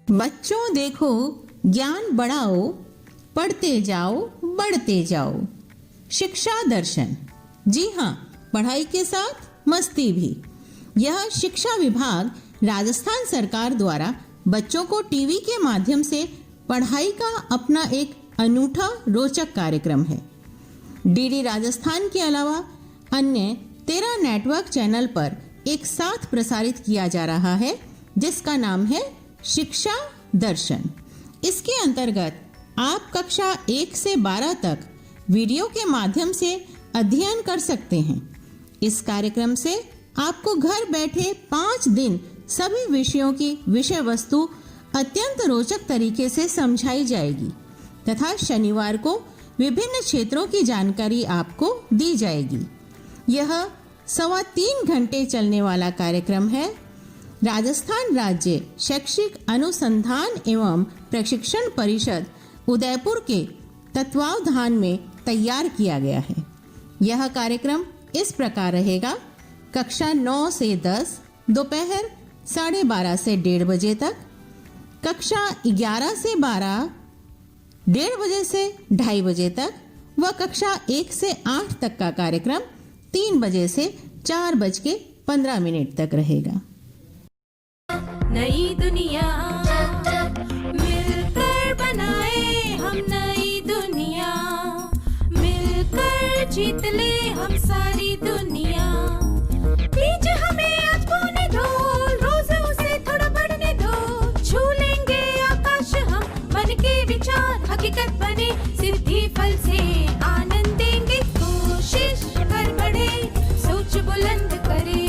बच्चों देखो, ज्ञान बढ़ाओ, पढ़ते जाओ, बढ़ते जाओ। शिक्षा दर्शन। जी हाँ, पढ़ाई के साथ मस्ती भी। यह शिक्षा विभाग राजस्थान सरकार द्वारा बच्चों को टीवी के माध्यम से पढ़ाई का अपना एक अनूठा रोचक कार्यक्रम है। डीडी राजस्थान के अलावा अन्य 13 नेटवर्क चैनल पर एक साथ प्रसारित किया जा रहा है, जिसका नाम है शिक्षा दर्शन। इसके अंतर्गत आप कक्षा 1 से 12 तक वीडियो के माध्यम से अध्ययन कर सकते हैं। इस कार्यक्रम से आपको घर बैठे 5 दिन सभी विषयों की विषय वस्तु अत्यंत रोचक तरीके से समझाई जाएगी तथा शनिवार को विभिन्न क्षेत्रों की जानकारी आपको दी जाएगी। यह 3.25 घंटे चलने वाला कार्यक्रम है। राजस्थान राज्य शैक्षिक अनुसंधान एवं प्रशिक्षण परिषद उदयपुर के तत्वावधान में तैयार किया गया है। यह कार्यक्रम इस प्रकार रहेगा: कक्षा 9 से 10 दोपहर 12:30 से 1:30 बजे तक, कक्षा 11 से 12 1:30 बजे से 2:30 बजे तक व कक्षा 1 से 8 तक का कार्यक्रम 3 बजे से 4:15 तक रहेगा। नई दुनिया मिलकर बनाए हम, नई दुनिया मिलकर जीत ले हम सारी दुनिया। बीच हमें आज बोने दो, रोज उसे थोड़ा बढ़ने दो। छू लेंगे आकाश हम, मन के विचार हकीकत बने। सिद्धि फल से आनंद देंगे, कोशिश कर बढ़े, सोच बुलंद करे।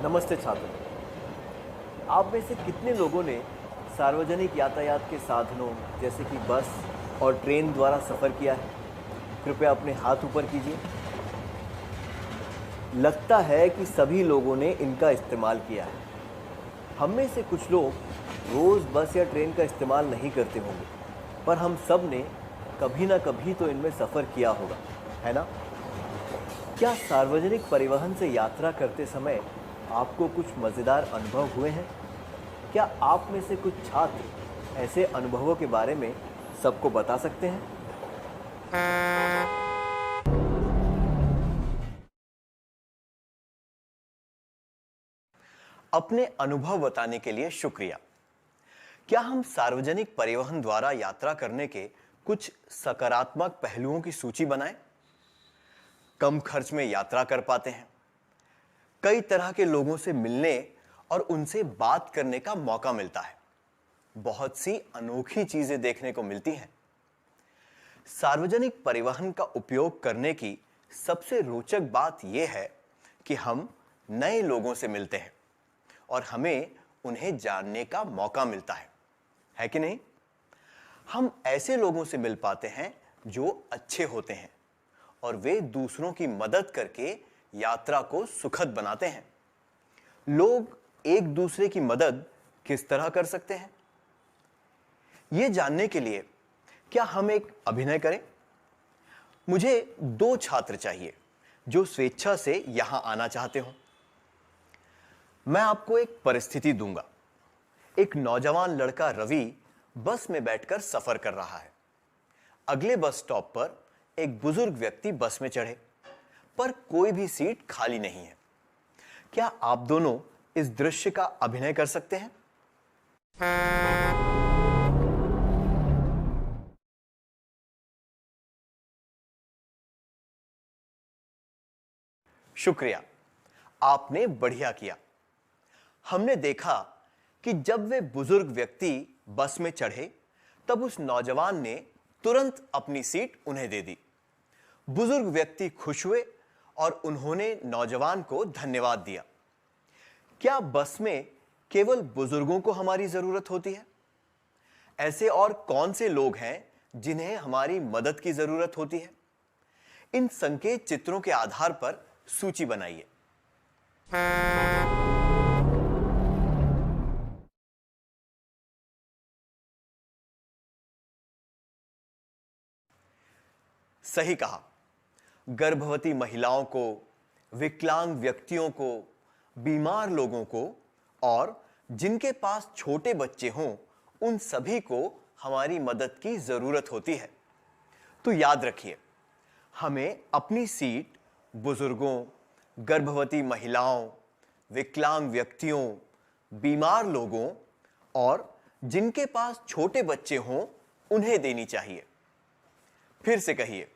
नमस्ते छात्रों, आप में से कितने लोगों ने सार्वजनिक यातायात के साधनों जैसे कि बस और ट्रेन द्वारा सफ़र किया है? कृपया अपने हाथ ऊपर कीजिए। लगता है कि सभी लोगों ने इनका इस्तेमाल किया है। हम में से कुछ लोग रोज़ बस या ट्रेन का इस्तेमाल नहीं करते होंगे, पर हम सब ने कभी ना कभी तो इनमें सफ़र किया होगा, है ना? क्या सार्वजनिक परिवहन से यात्रा करते समय आपको कुछ मज़ेदार अनुभव हुए हैं? क्या आप में से कुछ छात्र ऐसे अनुभवों के बारे में सबको बता सकते हैं? अपने अनुभव बताने के लिए शुक्रिया। क्या हम सार्वजनिक परिवहन द्वारा यात्रा करने के कुछ सकारात्मक पहलुओं की सूची बनाएं? कम खर्च में यात्रा कर पाते हैं, कई तरह के लोगों से मिलने और उनसे बात करने का मौका मिलता है, बहुत सी अनोखी चीजें देखने को मिलती हैं। सार्वजनिक परिवहन का उपयोग करने की सबसे रोचक बात यह है कि हम नए लोगों से मिलते हैं और हमें उन्हें जानने का मौका मिलता है कि नहीं? हम ऐसे लोगों से मिल पाते हैं जो अच्छे होते हैं और वे दूसरों की मदद करके यात्रा को सुखद बनाते हैं। लोग एक दूसरे की मदद किस तरह कर सकते हैं, यह जानने के लिए क्या हम एक अभिनय करें? मुझे 2 छात्र चाहिए जो स्वेच्छा से यहां आना चाहते हो। मैं आपको एक परिस्थिति दूंगा। एक नौजवान लड़का रवि बस में बैठकर सफर कर रहा है। अगले बस स्टॉप पर एक बुजुर्ग व्यक्ति बस में चढ़े, पर कोई भी सीट खाली नहीं है। क्या आप दोनों इस दृश्य का अभिनय कर सकते हैं? शुक्रिया, आपने बढ़िया किया। हमने देखा कि जब वे बुजुर्ग व्यक्ति बस में चढ़े, तब उस नौजवान ने तुरंत अपनी सीट उन्हें दे दी। बुजुर्ग व्यक्ति खुश हुए और उन्होंने नौजवान को धन्यवाद दिया। क्या बस में केवल बुजुर्गों को हमारी जरूरत होती है? ऐसे और कौन से लोग हैं जिन्हें हमारी मदद की जरूरत होती है? इन संकेत चित्रों के आधार पर सूची बनाइए। सही कहा। गर्भवती महिलाओं को, विकलांग व्यक्तियों को, बीमार लोगों को और जिनके पास छोटे बच्चे हों, उन सभी को हमारी मदद की जरूरत होती है। तो याद रखिए, हमें अपनी सीट बुजुर्गों, गर्भवती महिलाओं, विकलांग व्यक्तियों, बीमार लोगों और जिनके पास छोटे बच्चे हों, उन्हें देनी चाहिए। फिर से कहिए,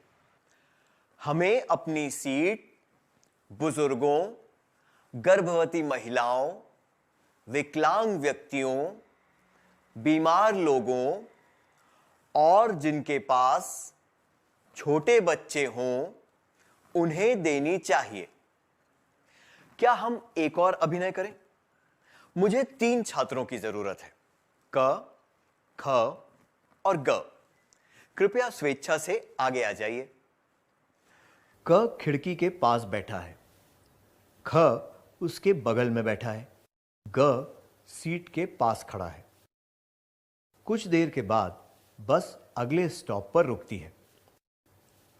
हमें अपनी सीट बुजुर्गों, गर्भवती महिलाओं, विकलांग व्यक्तियों, बीमार लोगों और जिनके पास छोटे बच्चे हों, उन्हें देनी चाहिए। क्या हम एक और अभिनय करें? मुझे 3 छात्रों की जरूरत है, क, ख और ग। कृपया स्वेच्छा से आगे आ जाइए। क खिड़की के पास बैठा है, ख उसके बगल में बैठा है, ग सीट के पास खड़ा है। कुछ देर के बाद बस अगले स्टॉप पर रुकती है।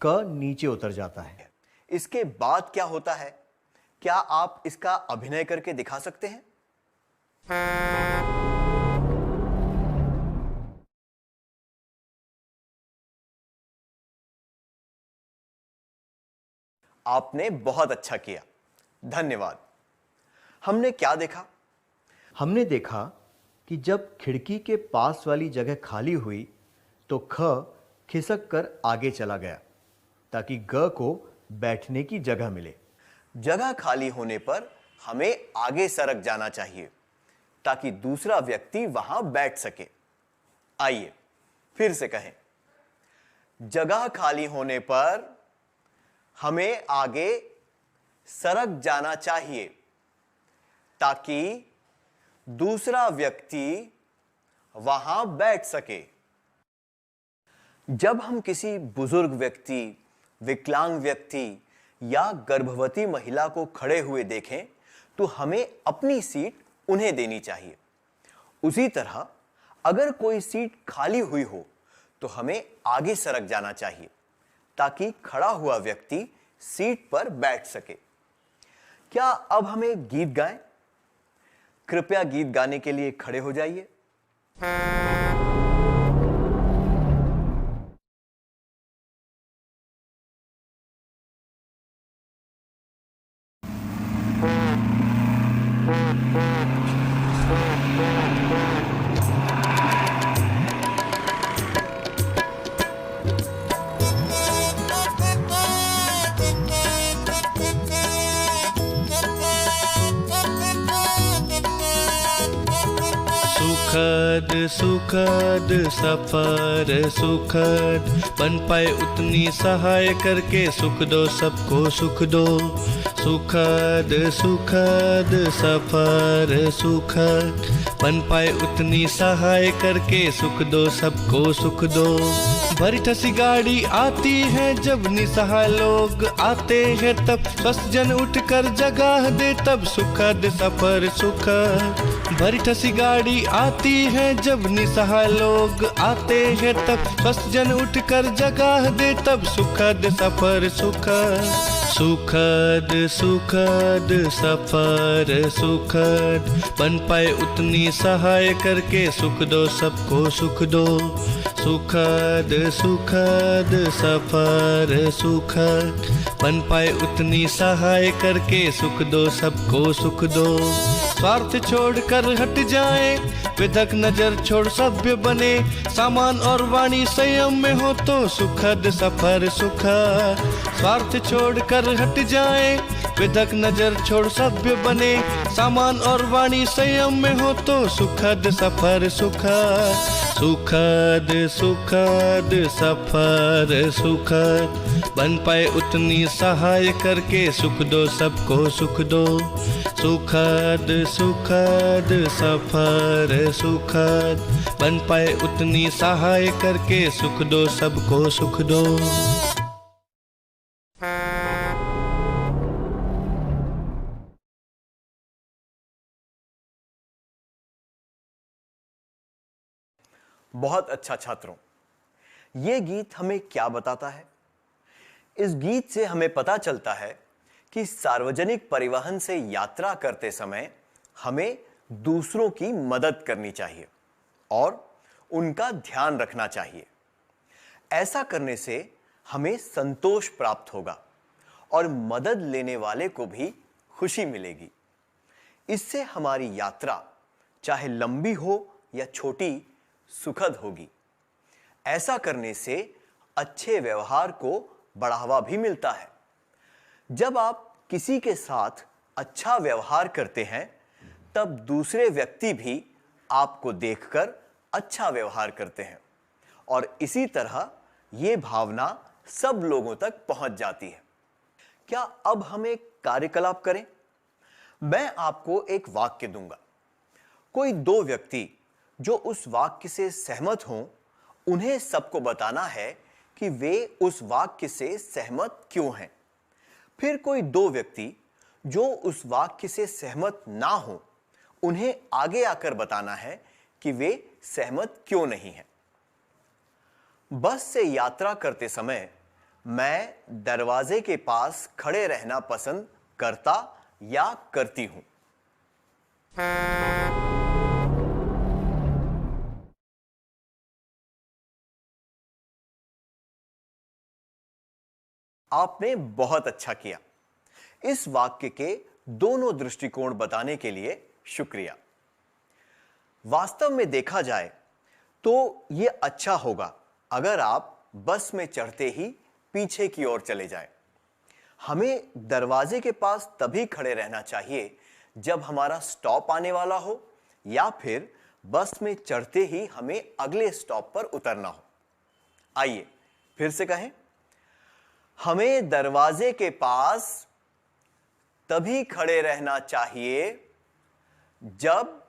क नीचे उतर जाता है। इसके बाद क्या होता है? क्या आप इसका अभिनय करके दिखा सकते हैं? आपने बहुत अच्छा किया, धन्यवाद। हमने क्या देखा? हमने देखा कि जब खिड़की के पास वाली जगह खाली हुई तो ख खिसक कर आगे चला गया ताकि ग को बैठने की जगह मिले। जगह खाली होने पर हमें आगे सरक जाना चाहिए ताकि दूसरा व्यक्ति वहां बैठ सके। आइए फिर से कहें, जगह खाली होने पर हमें आगे सरक जाना चाहिए ताकि दूसरा व्यक्ति वहां बैठ सके। जब हम किसी बुजुर्ग व्यक्ति, विकलांग व्यक्ति या गर्भवती महिला को खड़े हुए देखें तो हमें अपनी सीट उन्हें देनी चाहिए। उसी तरह अगर कोई सीट खाली हुई हो तो हमें आगे सरक जाना चाहिए ताकि खड़ा हुआ व्यक्ति सीट पर बैठ सके। क्या अब हमें गीत गाएं? कृपया गीत गाने के लिए खड़े हो जाइए। सुखद सुखद सफर सुखद, बन पाए उतनी सहाय करके सुख दो सबको सुख दो। सुखद सुखद सफर सुखद, बन पाए उतनी सहाय करके सुख दो सबको सुख दो। भरी ठसी गाड़ी आती है जब निसहाय लोग आते हैं तब, स्वस्थ जन उठकर जगह दे तब सुखद सफर सुखद। भरी ठसी गाड़ी आती है जब निसहाय लोग आते हैं तब, स्वस्थ जन उठकर जगह दे तब सुखद सफर सुखद। सुखद सुखद सफर सुखद, बन पाए उतनी सहाय करके सुख दो सबको सुख दो। सुखद सुखद सफर सुखद, बन पाए उतनी सहाय करके सुख दो सबको सुख दो। स्वार्थ छोड़कर हट जाए, विधक नजर छोड़ सभ्य बने, सामान और वाणी संयम में हो तो सुखद सफर सुखद। स्वार्थ छोड़कर हट जाए, विधक नजर छोड़ सभ्य बने, सामान और वाणी संयम में हो तो सुखद सफर सुखद। सुखद सुखद सफर सुखद, बन पाए उतनी सहाय करके सुख दो सबको सुख दो। सुखद सुखद सफर सुखद, बन पाए उतनी सहाय करके सुख दो सबको सुख दो। बहुत अच्छा छात्रों। ये गीत हमें क्या बताता है? इस गीत से हमें पता चलता है कि सार्वजनिक परिवहन से यात्रा करते समय हमें दूसरों की मदद करनी चाहिए और उनका ध्यान रखना चाहिए। ऐसा करने से हमें संतोष प्राप्त होगा और मदद लेने वाले को भी खुशी मिलेगी। इससे हमारी यात्रा चाहे लंबी हो या छोटी, सुखद होगी। ऐसा करने से अच्छे व्यवहार को बढ़ावा भी मिलता है। जब आप किसी के साथ अच्छा व्यवहार करते हैं, तब दूसरे व्यक्ति भी आपको देखकर अच्छा व्यवहार करते हैं और इसी तरह ये भावना सब लोगों तक पहुंच जाती है। क्या अब हम एक कार्यकलाप करें? मैं आपको एक वाक्य दूंगा। कोई दो व्यक्ति जो उस वाक्य से सहमत हों, उन्हें सबको बताना है कि वे उस वाक्य से सहमत क्यों हैं। फिर कोई दो व्यक्ति जो उस वाक्य से सहमत ना हो, उन्हें आगे आकर बताना है कि वे सहमत क्यों नहीं हैं। बस से यात्रा करते समय मैं दरवाजे के पास खड़े रहना पसंद करता या करती हूं। आपने बहुत अच्छा किया। इस वाक्य के दोनों दृष्टिकोण बताने के लिए शुक्रिया। वास्तव में देखा जाए तो यह अच्छा होगा अगर आप बस में चढ़ते ही पीछे की ओर चले जाएं। हमें दरवाजे के पास तभी खड़े रहना चाहिए जब हमारा स्टॉप आने वाला हो या फिर बस में चढ़ते ही हमें अगले स्टॉप पर उतरना हो। आइए फिर से कहें, हमें दरवाजे के पास तभी खड़े रहना चाहिए जब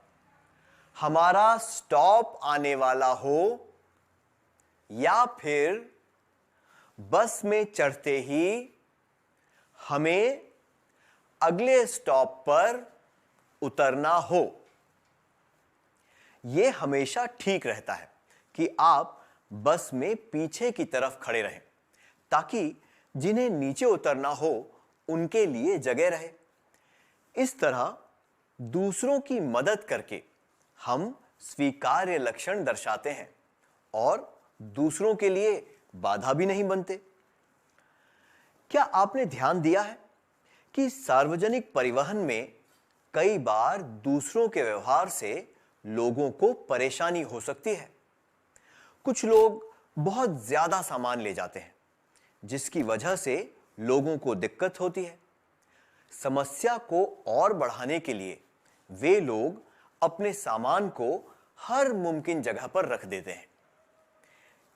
हमारा स्टॉप आने वाला हो या फिर बस में चढ़ते ही हमें अगले स्टॉप पर उतरना हो। यह हमेशा ठीक रहता है कि आप बस में पीछे की तरफ खड़े रहें ताकि जिन्हें नीचे उतरना हो उनके लिए जगह रहे। इस तरह दूसरों की मदद करके हम स्वीकार्य लक्षण दर्शाते हैं और दूसरों के लिए बाधा भी नहीं बनते। क्या आपने ध्यान दिया है कि सार्वजनिक परिवहन में कई बार दूसरों के व्यवहार से लोगों को परेशानी हो सकती है? कुछ लोग बहुत ज्यादा सामान ले जाते हैं जिसकी वजह से लोगों को दिक्कत होती है। समस्या को और बढ़ाने के लिए वे लोग अपने सामान को हर मुमकिन जगह पर रख देते हैं।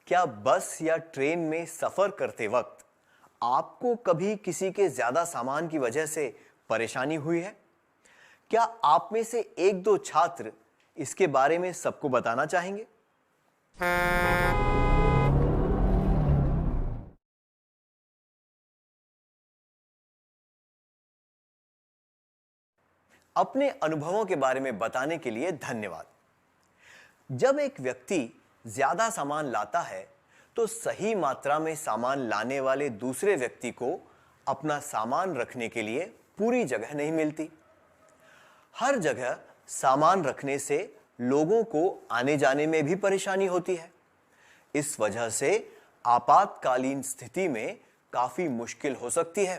क्या बस या ट्रेन में सफर करते वक्त आपको कभी किसी के ज्यादा सामान की वजह से परेशानी हुई है? क्या आप में से एक दो छात्र इसके बारे में सबको बताना चाहेंगे? अपने अनुभवों के बारे में बताने के लिए धन्यवाद। जब एक व्यक्ति ज्यादा सामान लाता है तो सही मात्रा में सामान लाने वाले दूसरे व्यक्ति को अपना सामान रखने के लिए पूरी जगह नहीं मिलती। हर जगह सामान रखने से लोगों को आने जाने में भी परेशानी होती है। इस वजह से आपातकालीन स्थिति में काफी मुश्किल हो सकती है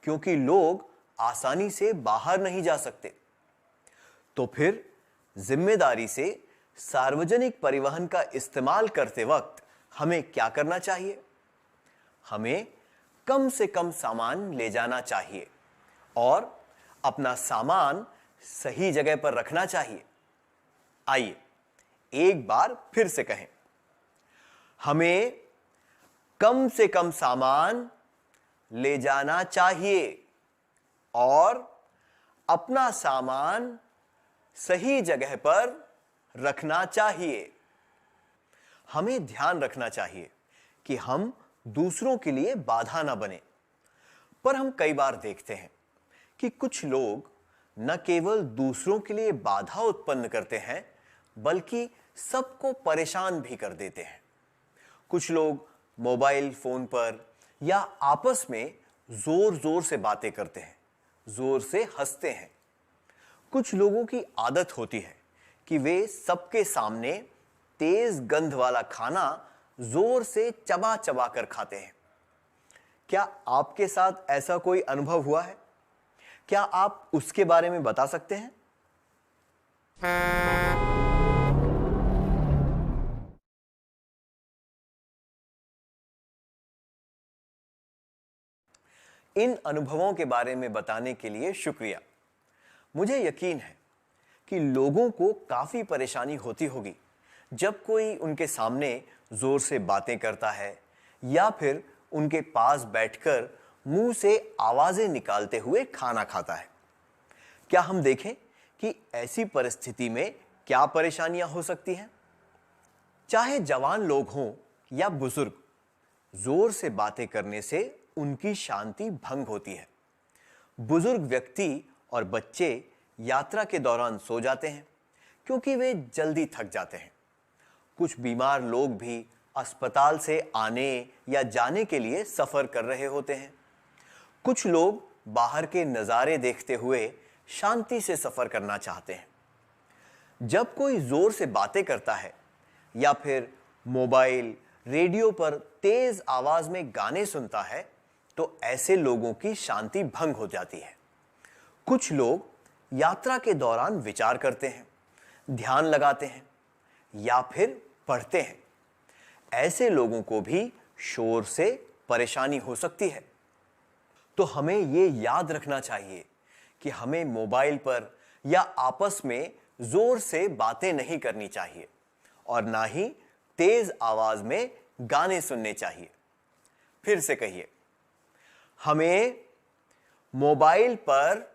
क्योंकि लोग आसानी से बाहर नहीं जा सकते। तो फिर जिम्मेदारी से सार्वजनिक परिवहन का इस्तेमाल करते वक्त हमें क्या करना चाहिए? हमें कम से कम सामान ले जाना चाहिए और अपना सामान सही जगह पर रखना चाहिए। आइए एक बार फिर से कहें, हमें कम से कम सामान ले जाना चाहिए और अपना सामान सही जगह पर रखना चाहिए। हमें ध्यान रखना चाहिए कि हम दूसरों के लिए बाधा ना बने। पर हम कई बार देखते हैं कि कुछ लोग न केवल दूसरों के लिए बाधा उत्पन्न करते हैं बल्कि सबको परेशान भी कर देते हैं। कुछ लोग मोबाइल फोन पर या आपस में जोर जोर से बातें करते हैं, जोर से हंसते हैं। कुछ लोगों की आदत होती है कि वे सबके सामने तेज गंध वाला खाना जोर से चबा चबा कर खाते हैं। क्या आपके साथ ऐसा कोई अनुभव हुआ है? क्या आप उसके बारे में बता सकते हैं? इन अनुभवों के बारे में बताने के लिए शुक्रिया। मुझे यकीन है कि लोगों को काफी परेशानी होती होगी जब कोई उनके सामने जोर से बातें करता है या फिर उनके पास बैठकर मुंह से आवाजें निकालते हुए खाना खाता है। क्या हम देखें कि ऐसी परिस्थिति में क्या परेशानियां हो सकती हैं? चाहे जवान लोग हों या बुजुर्ग, जोर से बातें करने से उनकी शांति भंग होती है। बुजुर्ग व्यक्ति और बच्चे यात्रा के दौरान सो जाते हैं क्योंकि वे जल्दी थक जाते हैं। कुछ बीमार लोग भी अस्पताल से आने या जाने के लिए सफर कर रहे होते हैं। कुछ लोग बाहर के नज़ारे देखते हुए शांति से सफर करना चाहते हैं। जब कोई जोर से बातें करता है या फिर मोबाइल, रेडियो पर तेज आवाज में गाने सुनता है तो ऐसे लोगों की शांति भंग हो जाती है। कुछ लोग यात्रा के दौरान विचार करते हैं, ध्यान लगाते हैं या फिर पढ़ते हैं। ऐसे लोगों को भी शोर से परेशानी हो सकती है। तो हमें ये याद रखना चाहिए कि हमें मोबाइल पर या आपस में जोर से बातें नहीं करनी चाहिए और ना ही तेज आवाज में गाने सुनने चाहिए। फिर से कहिए, हमें मोबाइल पर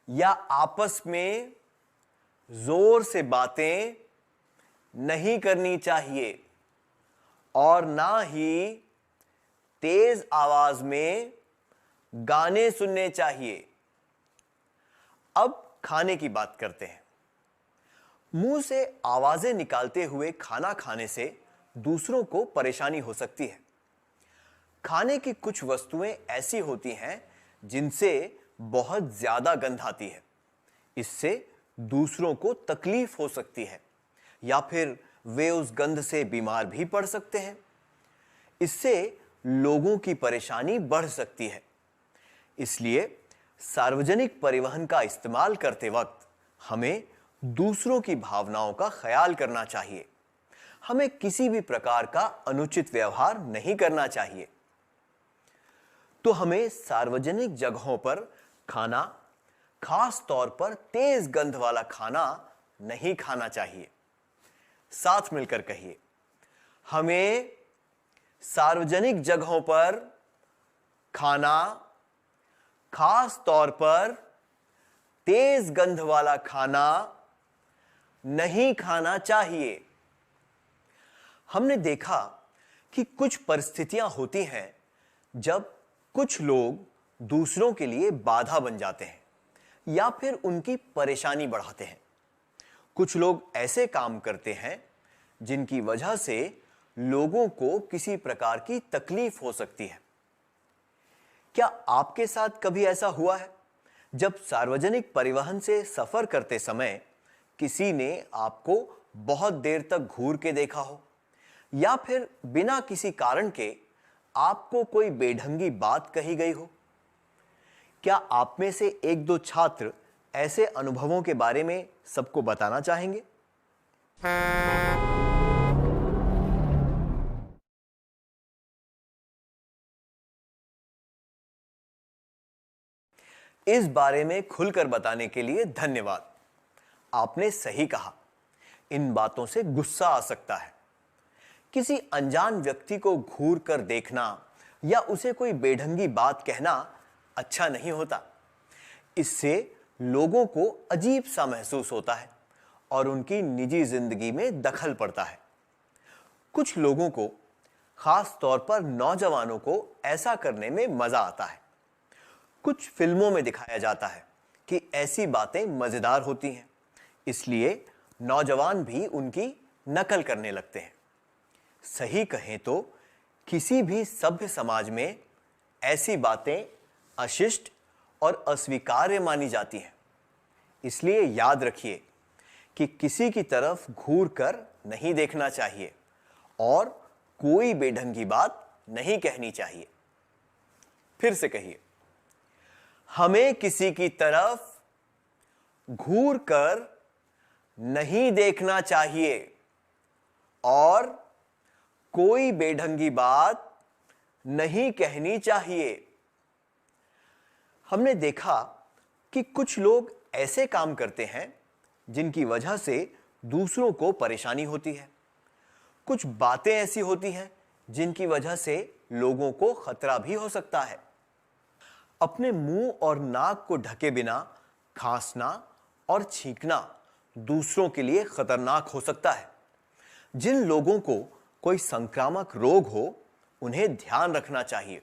या आपस में जोर से बातें नहीं करनी चाहिए और ना ही तेज आवाज में गाने सुनने चाहिए। अब खाने की बात करते हैं। मुंह से आवाजें निकालते हुए खाना खाने से दूसरों को परेशानी हो सकती है। खाने की कुछ वस्तुएं ऐसी होती हैं जिनसे बहुत ज्यादा गंध आती है। इससे दूसरों को तकलीफ हो सकती है या फिर वे उस गंध से बीमार भी पड़ सकते हैं। इससे लोगों की परेशानी बढ़ सकती है। इसलिए सार्वजनिक परिवहन का इस्तेमाल करते वक्त हमें दूसरों की भावनाओं का ख्याल करना चाहिए। हमें किसी भी प्रकार का अनुचित व्यवहार नहीं करना चाहिए। तो हमें सार्वजनिक जगहों पर खाना, खास तौर पर तेज गंध वाला खाना नहीं खाना चाहिए। साथ मिलकर कहिए, हमें सार्वजनिक जगहों पर खाना, खास तौर पर तेज गंध वाला खाना नहीं खाना चाहिए। हमने देखा कि कुछ परिस्थितियां होती हैं जब कुछ लोग दूसरों के लिए बाधा बन जाते हैं या फिर उनकी परेशानी बढ़ाते हैं। कुछ लोग ऐसे काम करते हैं जिनकी वजह से लोगों को किसी प्रकार की तकलीफ हो सकती है। क्या आपके साथ कभी ऐसा हुआ है जब सार्वजनिक परिवहन से सफर करते समय किसी ने आपको बहुत देर तक घूर के देखा हो या फिर बिना किसी कारण के आपको कोई बेढंगी बात कही गई हो? क्या आप में से एक दो छात्र ऐसे अनुभवों के बारे में सबको बताना चाहेंगे? इस बारे में खुलकर बताने के लिए धन्यवाद। आपने सही कहा, इन बातों से गुस्सा आ सकता है। किसी अनजान व्यक्ति को घूर कर देखना या उसे कोई बेढंगी बात कहना अच्छा नहीं होता। इससे लोगों को अजीब सा महसूस होता है और उनकी निजी जिंदगी में दखल पड़ता है। कुछ लोगों को, खास तौर पर नौजवानों को ऐसा करने में मजा आता है। कुछ फिल्मों में दिखाया जाता है कि ऐसी बातें मजेदार होती हैं, इसलिए नौजवान भी उनकी नकल करने लगते हैं। सही कहें तो किसी भी सभ्य समाज में ऐसी बातें अशिष्ट और अस्वीकार्य मानी जाती हैं। इसलिए याद रखिए कि किसी की तरफ घूर कर नहीं देखना चाहिए और कोई बेढंगी बात नहीं कहनी चाहिए। फिर से कहिए, हमें किसी की तरफ घूर कर नहीं देखना चाहिए और कोई बेढंगी बात नहीं कहनी चाहिए। हमने देखा कि कुछ लोग ऐसे काम करते हैं जिनकी वजह से दूसरों को परेशानी होती है। कुछ बातें ऐसी होती हैं जिनकी वजह से लोगों को खतरा भी हो सकता है। अपने मुंह और नाक को ढके बिना खांसना और छींकना दूसरों के लिए खतरनाक हो सकता है। जिन लोगों को कोई संक्रामक रोग हो, उन्हें ध्यान रखना चाहिए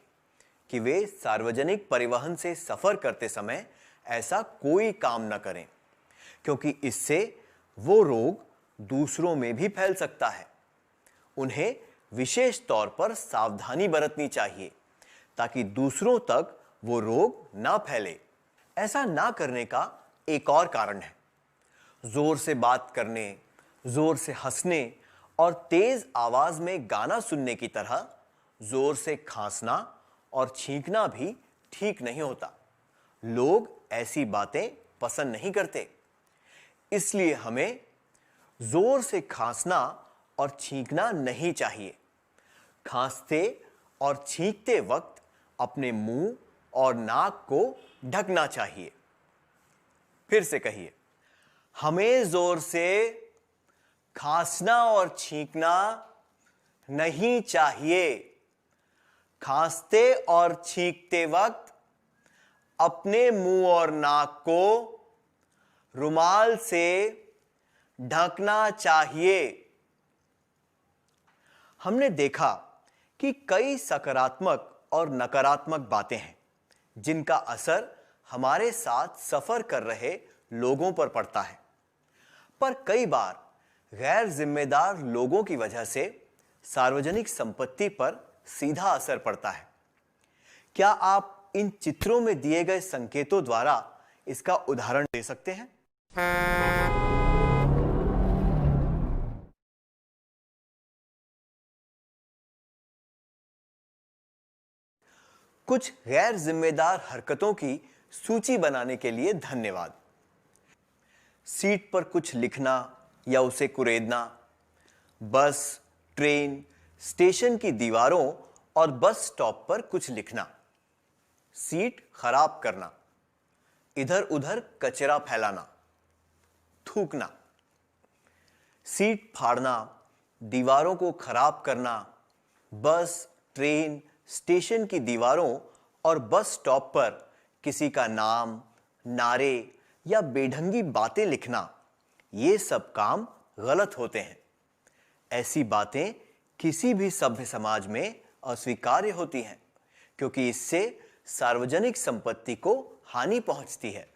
कि वे सार्वजनिक परिवहन से सफर करते समय ऐसा कोई काम न करें, क्योंकि इससे वो रोग दूसरों में भी फैल सकता है। उन्हें विशेष तौर पर सावधानी बरतनी चाहिए ताकि दूसरों तक वो रोग ना फैले। ऐसा ना करने का एक और कारण है, जोर से बात करने, जोर से हंसने और तेज आवाज में गाना सुनने की तरह जोर से खांसना और छींकना भी ठीक नहीं होता। लोग ऐसी बातें पसंद नहीं करते, इसलिए हमें जोर से खांसना और छींकना नहीं चाहिए। खांसते और छींकते वक्त अपने मुंह और नाक को ढकना चाहिए। फिर से कहिए, हमें जोर से खांसना और छींकना नहीं चाहिए। खांसते और छींकते वक्त अपने मुंह और नाक को रुमाल से ढकना चाहिए। हमने देखा कि कई सकारात्मक और नकारात्मक बातें हैं जिनका असर हमारे साथ सफर कर रहे लोगों पर पड़ता है, पर कई बार गैर जिम्मेदार लोगों की वजह से सार्वजनिक संपत्ति पर सीधा असर पड़ता है। क्या आप इन चित्रों में दिए गए संकेतों द्वारा इसका उदाहरण दे सकते हैं? कुछ गैर जिम्मेदार हरकतों की सूची बनाने के लिए धन्यवाद। सीट पर कुछ लिखना या उसे कुरेदना, बस, ट्रेन, स्टेशन की दीवारों और बस स्टॉप पर कुछ लिखना, सीट खराब करना, इधर उधर कचरा फैलाना, थूकना, सीट फाड़ना, दीवारों को खराब करना, बस, ट्रेन, स्टेशन की दीवारों और बस स्टॉप पर किसी का नाम, नारे या बेढंगी बातें लिखना, ये सब काम गलत होते हैं। ऐसी बातें किसी भी सभ्य समाज में अस्वीकार्य होती हैं, क्योंकि इससे सार्वजनिक संपत्ति को हानि पहुंचती है।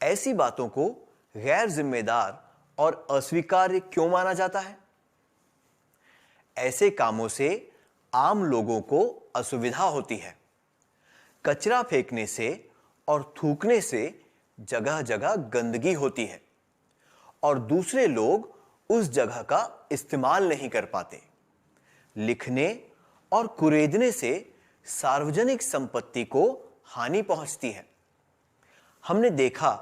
ऐसी बातों को गैर जिम्मेदार और अस्वीकार्य क्यों माना जाता है? ऐसे कामों से आम लोगों को असुविधा होती है। कचरा फेंकने से और थूकने से जगह जगह गंदगी होती है और दूसरे लोग उस जगह का इस्तेमाल नहीं कर पाते। लिखने और कुरेदने से सार्वजनिक संपत्ति को हानि पहुंचती है। हमने देखा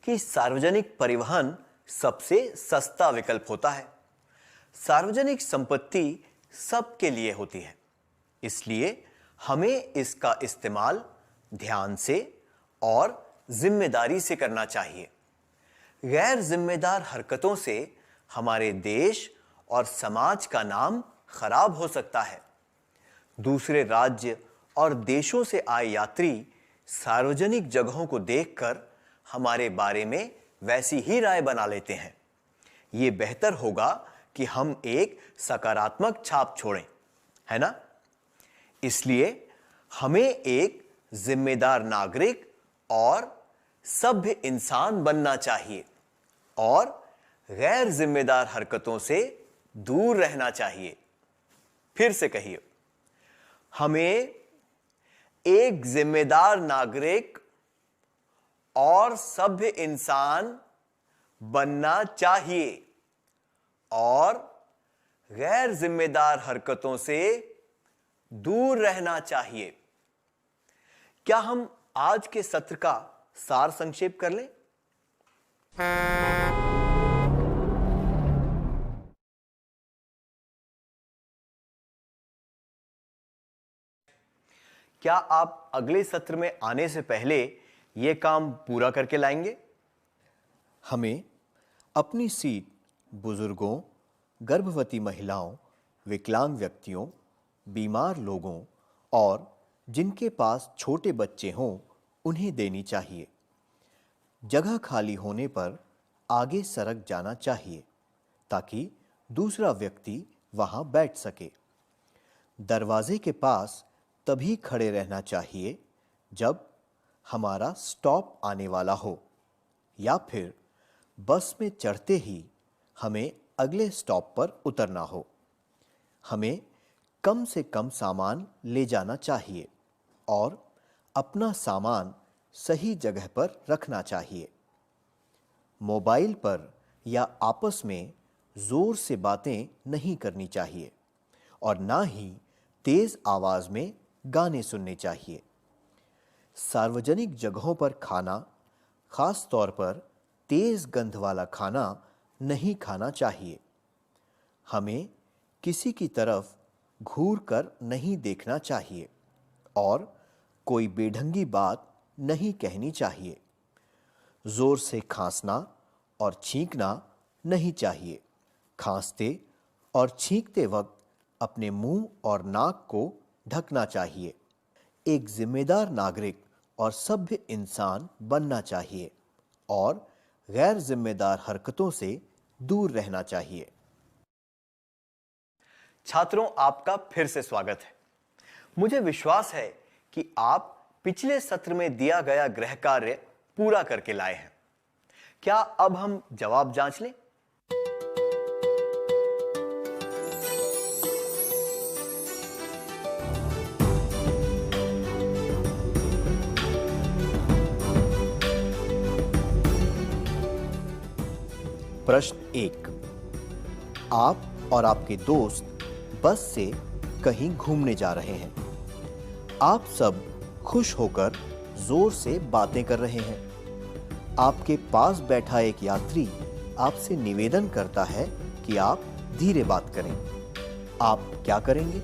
कि सार्वजनिक परिवहन सबसे सस्ता विकल्प होता है। सार्वजनिक संपत्ति सबके लिए होती है, इसलिए हमें इसका इस्तेमाल ध्यान से और जिम्मेदारी से करना चाहिए। गैर जिम्मेदार हरकतों से हमारे देश और समाज का नाम खराब हो सकता है। दूसरे राज्य और देशों से आए यात्री सार्वजनिक जगहों को देखकर हमारे बारे में वैसी ही राय बना लेते हैं। ये बेहतर होगा कि हम एक सकारात्मक छाप छोड़ें, है ना? इसलिए हमें एक जिम्मेदार नागरिक और सभ्य इंसान बनना चाहिए और गैर जिम्मेदार हरकतों से दूर रहना चाहिए। फिर से कहिए, हमें एक जिम्मेदार नागरिक और सभ्य इंसान बनना चाहिए और गैर जिम्मेदार हरकतों से दूर रहना चाहिए। क्या हम आज के सत्र का सार संक्षेप कर लें? क्या आप अगले सत्र में आने से पहले यह काम पूरा करके लाएंगे? हमें अपनी सीट बुजुर्गों, गर्भवती महिलाओं, विकलांग व्यक्तियों, बीमार लोगों और जिनके पास छोटे बच्चे हों उन्हें देनी चाहिए। जगह खाली होने पर आगे सरक जाना चाहिए ताकि दूसरा व्यक्ति वहां बैठ सके। दरवाजे के पास तभी खड़े रहना चाहिए जब हमारा स्टॉप आने वाला हो या फिर बस में चढ़ते ही हमें अगले स्टॉप पर उतरना हो। हमें कम से कम सामान ले जाना चाहिए और अपना सामान सही जगह पर रखना चाहिए। मोबाइल पर या आपस में जोर से बातें नहीं करनी चाहिए और ना ही तेज आवाज में गाने सुनने चाहिए। सार्वजनिक जगहों पर खाना, खास तौर पर तेज गंध वाला खाना नहीं खाना चाहिए। हमें किसी की तरफ घूर कर नहीं देखना चाहिए और कोई बेढंगी बात नहीं कहनी चाहिए। जोर से खांसना और छींकना नहीं चाहिए। खांसते और छींकते वक्त अपने मुंह और नाक को ढकना चाहिए। एक जिम्मेदार नागरिक और सभ्य इंसान बनना चाहिए और गैर जिम्मेदार हरकतों से दूर रहना चाहिए। छात्रों, आपका फिर से स्वागत है। मुझे विश्वास है कि आप पिछले सत्र में दिया गया गृह कार्य पूरा करके लाए हैं। क्या अब हम जवाब जांच लें? प्रश्न 1। आप और आपके दोस्त बस से कहीं घूमने जा रहे हैं। आप सब खुश होकर जोर से बातें कर रहे हैं। आपके पास बैठा एक यात्री आपसे निवेदन करता है कि आप धीरे बात करें। आप क्या करेंगे?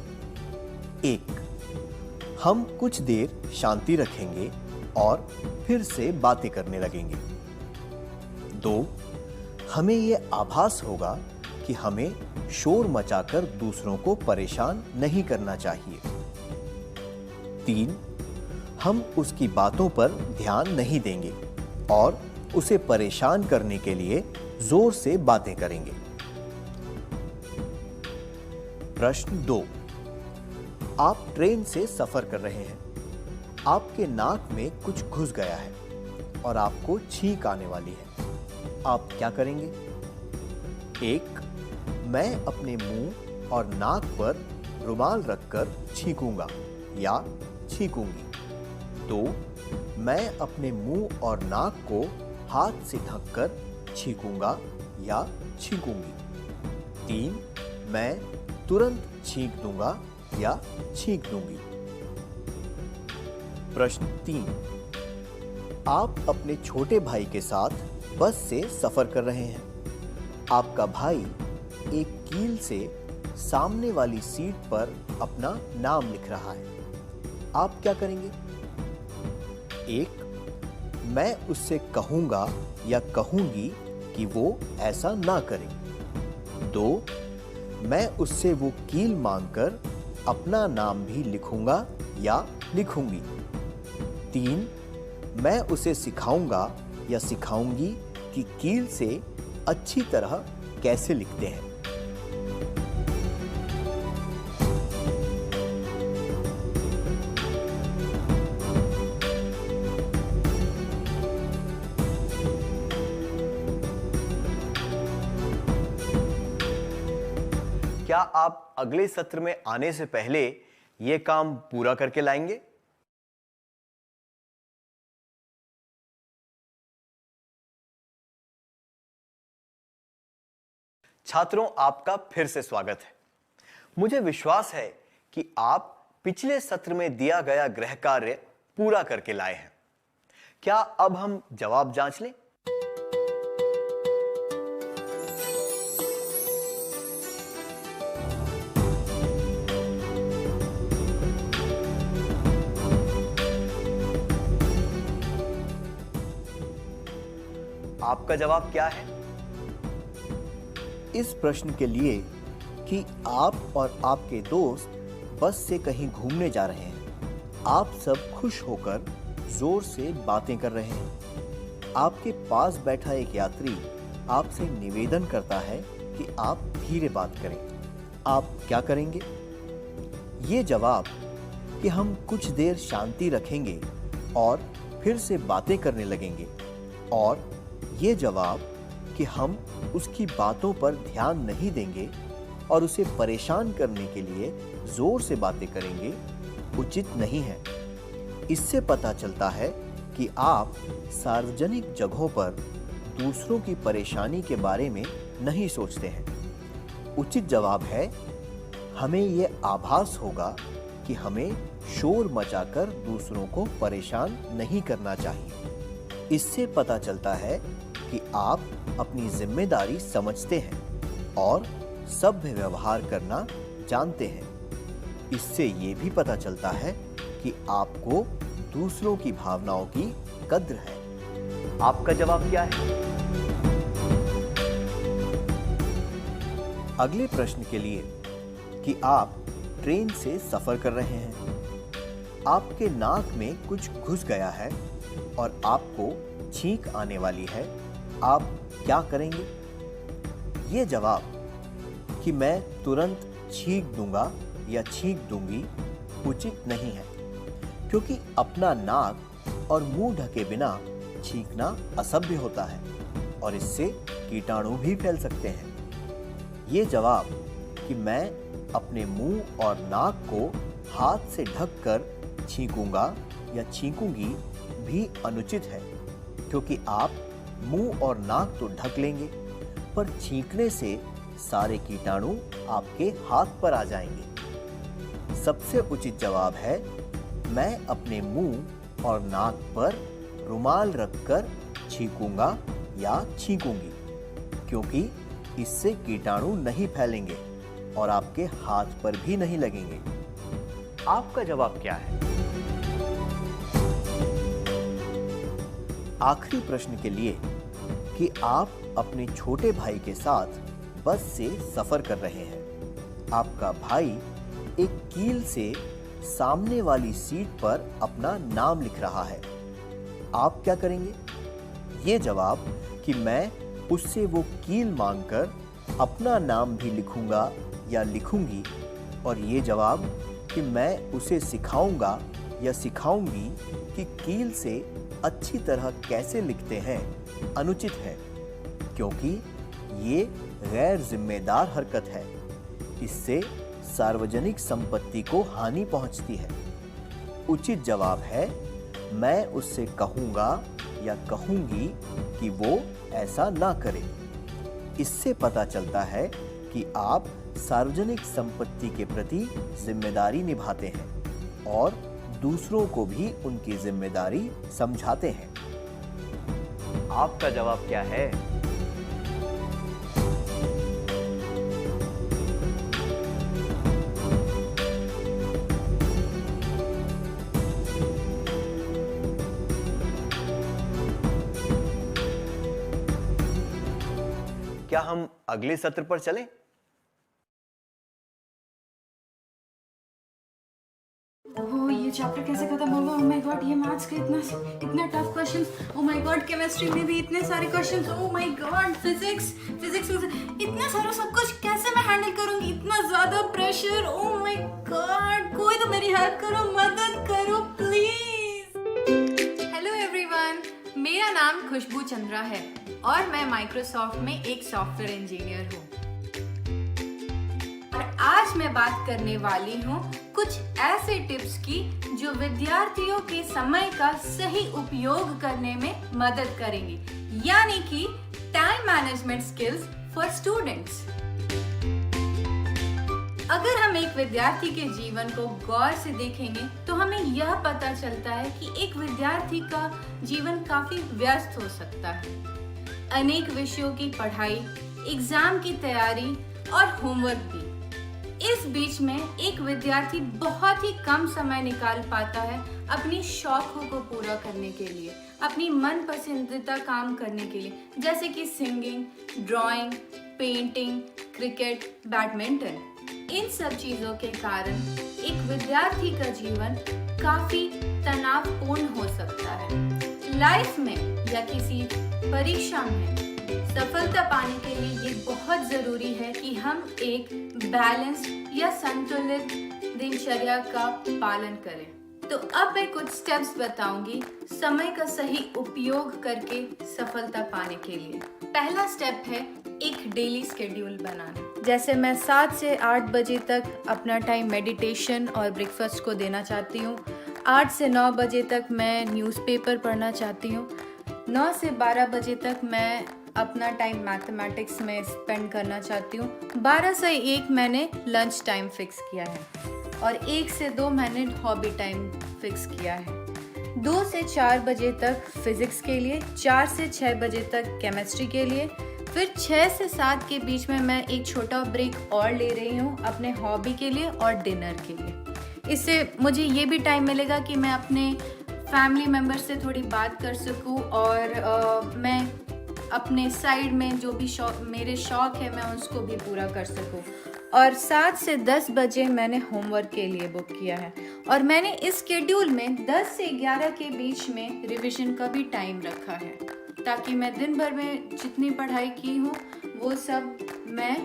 1। हम कुछ देर शांति रखेंगे और फिर से बातें करने लगेंगे। 2। हमें यह आभास होगा कि हमें शोर मचाकर दूसरों को परेशान नहीं करना चाहिए। 3। हम उसकी बातों पर ध्यान नहीं देंगे और उसे परेशान करने के लिए जोर से बातें करेंगे। प्रश्न 2। आप ट्रेन से सफर कर रहे हैं। आपके नाक में कुछ घुस गया है और आपको छींक आने वाली है। आप क्या करेंगे? 1। मैं अपने मुंह और नाक पर रुमाल रखकर छींकूंगा या छींकूंगी। 2। मैं अपने मुंह और नाक को हाथ से ढककर छींकूंगा या छींकूंगी। 3। मैं तुरंत छींक दूंगा या छींक दूंगी। प्रश्न 3। आप अपने छोटे भाई के साथ बस से सफर कर रहे हैं। आपका भाई एक कील से सामने वाली सीट पर अपना नाम लिख रहा है। आप क्या करेंगे? 1। मैं उससे कहूंगा या कहूंगी कि वो ऐसा ना करे। 2। मैं उससे वो कील मांगकर अपना नाम भी लिखूंगा या लिखूंगी। 3। मैं उसे सिखाऊंगा या सिखाऊंगी कि कील से अच्छी तरह कैसे लिखते हैं। क्या आप अगले सत्र में आने से पहले यह काम पूरा करके लाएंगे? छात्रों, आपका फिर से स्वागत है। मुझे विश्वास है कि आप पिछले सत्र में दिया गया गृह कार्य पूरा करके लाए हैं। क्या अब हम जवाब जांच लें? आपका जवाब क्या है? इस प्रश्न के लिए कि आप और आपके दोस्त बस से कहीं घूमने जा रहे हैं, आप सब खुश होकर जोर से बातें कर रहे हैं। आपके पास बैठा एक यात्री आपसे निवेदन करता है कि आप धीरे बात करें। आप क्या करेंगे? ये जवाब कि हम कुछ देर शांति रखेंगे और फिर से बातें करने लगेंगे, और ये जवाब कि हम उसकी बातों पर ध्यान नहीं देंगे और उसे परेशान करने के लिए जोर से बातें करेंगे, उचित नहीं है। इससे पता चलता है कि आप सार्वजनिक जगहों पर दूसरों की परेशानी के बारे में नहीं सोचते हैं। उचित जवाब है, हमें ये आभास होगा कि हमें शोर मचाकर दूसरों को परेशान नहीं करना चाहिए। इससे पता चलता है कि आप अपनी जिम्मेदारी समझते हैं और सभ्य व्यवहार करना जानते हैं। इससे ये भी पता चलता है कि आपको दूसरों की भावनाओं की कद्र है। आपका जवाब क्या है? अगले प्रश्न के लिए कि आप ट्रेन से सफर कर रहे हैं, आपके नाक में कुछ घुस गया है और आपको छींक आने वाली है, आप क्या करेंगे? ये जवाब कि मैं तुरंत छींक दूंगा या छींक दूंगी उचित नहीं है, क्योंकि अपना नाक और मुंह ढके बिना छींकना असभ्य होता है और इससे कीटाणु भी फैल सकते हैं। ये जवाब कि मैं अपने मुंह और नाक को हाथ से ढककर छींकूंगा या छींकूंगी भी अनुचित है, क्योंकि आप मुंह और नाक तो ढक लेंगे, पर छींकने से सारे कीटाणु आपके हाथ पर आ जाएंगे। सबसे उचित जवाब है, मैं अपने मुंह और नाक पर रुमाल रखकर छींकूंगा या छींकूंगी, क्योंकि इससे कीटाणु नहीं फैलेंगे और आपके हाथ पर भी नहीं लगेंगे। आपका जवाब क्या है? आखिरी प्रश्न के लिए कि आप अपने छोटे भाई के साथ बस से सफर कर रहे हैं। आपका भाई एक कील से सामने वाली सीट पर अपना नाम लिख रहा है। आप क्या करेंगे? ये जवाब कि मैं उससे वो कील मांगकर अपना नाम भी लिखूंगा या लिखूंगी, और ये जवाब कि मैं उसे सिखाऊंगा या सिखाऊंगी कि कील से अच्छी तरह कैसे लिखते हैं, अनुचित है, क्योंकि ये गैर जिम्मेदार हरकत है। इससे सार्वजनिक संपत्ति को हानि पहुंचती है। उचित जवाब है, मैं उससे कहूंगा या कहूंगी कि वो ऐसा ना करे। इससे पता चलता है कि आप सार्वजनिक संपत्ति के प्रति जिम्मेदारी निभाते हैं और दूसरों को भी उनकी जिम्मेदारी समझाते हैं। आपका जवाब क्या है? क्या हम अगले सत्र पर चलें? ओह, ये चैप्टर कैसे खत्म होगा? ओह माय गॉड, ये मैथ्स के इतना tough questions. Oh my God, chemistry में भी इतने सारे questions. Oh my God, physics में इतना सारा सब कुछ कैसे मैं हैंडल करूंगी? इतना ज्यादा प्रेशर। ओह माय गॉड, कोई तो मेरी हेल्प करो, मदद करो प्लीज। हेलो एवरीवन, मेरा नाम खुशबू चंद्रा है और मैं माइक्रोसॉफ्ट में एक सॉफ्टवेयर इंजीनियर हूँ। और आज मैं बात करने वाली हूँ कुछ ऐसे टिप्स की जो विद्यार्थियों के समय का सही उपयोग करने में मदद करेंगी, यानी कि time management skills for students. अगर हम एक विद्यार्थी के जीवन को गौर से देखेंगे तो हमें यह पता चलता है कि एक विद्यार्थी का जीवन काफी व्यस्त हो सकता है। अनेक विषयों की पढ़ाई, एग्जाम की तैयारी और होमवर्क भी। इस बीच में एक विद्यार्थी बहुत ही कम समय निकाल पाता है अपनी शौकों को पूरा करने के लिए, अपनी मन पसंदीदा काम करने के लिए, जैसे कि singing, drawing, painting, cricket, badminton. इन सब चीजों के कारण एक विद्यार्थी का जीवन काफी तनावपूर्ण हो सकता है। लाइफ में या किसी परीक्षा में सफलता पाने के लिए ये बहुत जरूरी है कि हम एक बैलेंस या संतुलित दिनचर्या का पालन करें। तो अब मैं कुछ स्टेप्स बताऊंगी समय का सही उपयोग करके सफलता पाने के लिए। पहला स्टेप है एक डेली शेड्यूल बनाना। जैसे मैं 7 से 8 बजे तक अपना टाइम मेडिटेशन और ब्रेकफास्ट को देना चाहती हूँ। 8 से 9 बजे तक मैं न्यूज़पेपर पढ़ना चाहती हूँ। 9 से 12 बजे तक मैं अपना टाइम मैथमेटिक्स में स्पेंड करना चाहती हूँ। 12 से 1 मैंने लंच टाइम फिक्स किया है और 1 से 2 मैंने हॉबी टाइम फिक्स किया है। 2 से 4 बजे तक फिजिक्स के लिए, 4 से 6 बजे तक केमिस्ट्री के लिए, फिर 6 से 7 के बीच में मैं एक छोटा ब्रेक और ले रही हूँ अपने हॉबी के लिए और डिनर के लिए। इससे मुझे ये भी टाइम मिलेगा कि मैं अपने फैमिली मेम्बर से थोड़ी बात कर सकूँ और मैं अपने साइड में जो भी मेरे शौक है मैं उसको भी पूरा कर सकूँ। और 7 से 10 बजे मैंने होमवर्क के लिए बुक किया है और मैंने इस शेड्यूल में 10 से 11 के बीच में रिवीजन का भी टाइम रखा है, ताकि मैं दिन भर में जितनी पढ़ाई की हूँ वो सब मैं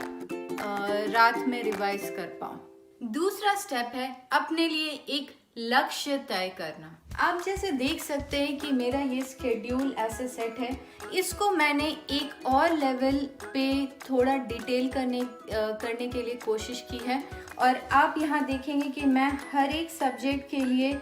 रात में रिवाइज कर पाऊँ। दूसरा स्टेप है अपने लिए एक लक्ष्य तय करना। आप जैसे देख सकते हैं कि मेरा ये शेड्यूल ऐसे सेट है। इसको मैंने एक और लेवल पे थोड़ा डिटेल करने के लिए कोशिश की है और आप यहाँ देखेंगे कि मैं हर एक सब्जेक्ट के लिए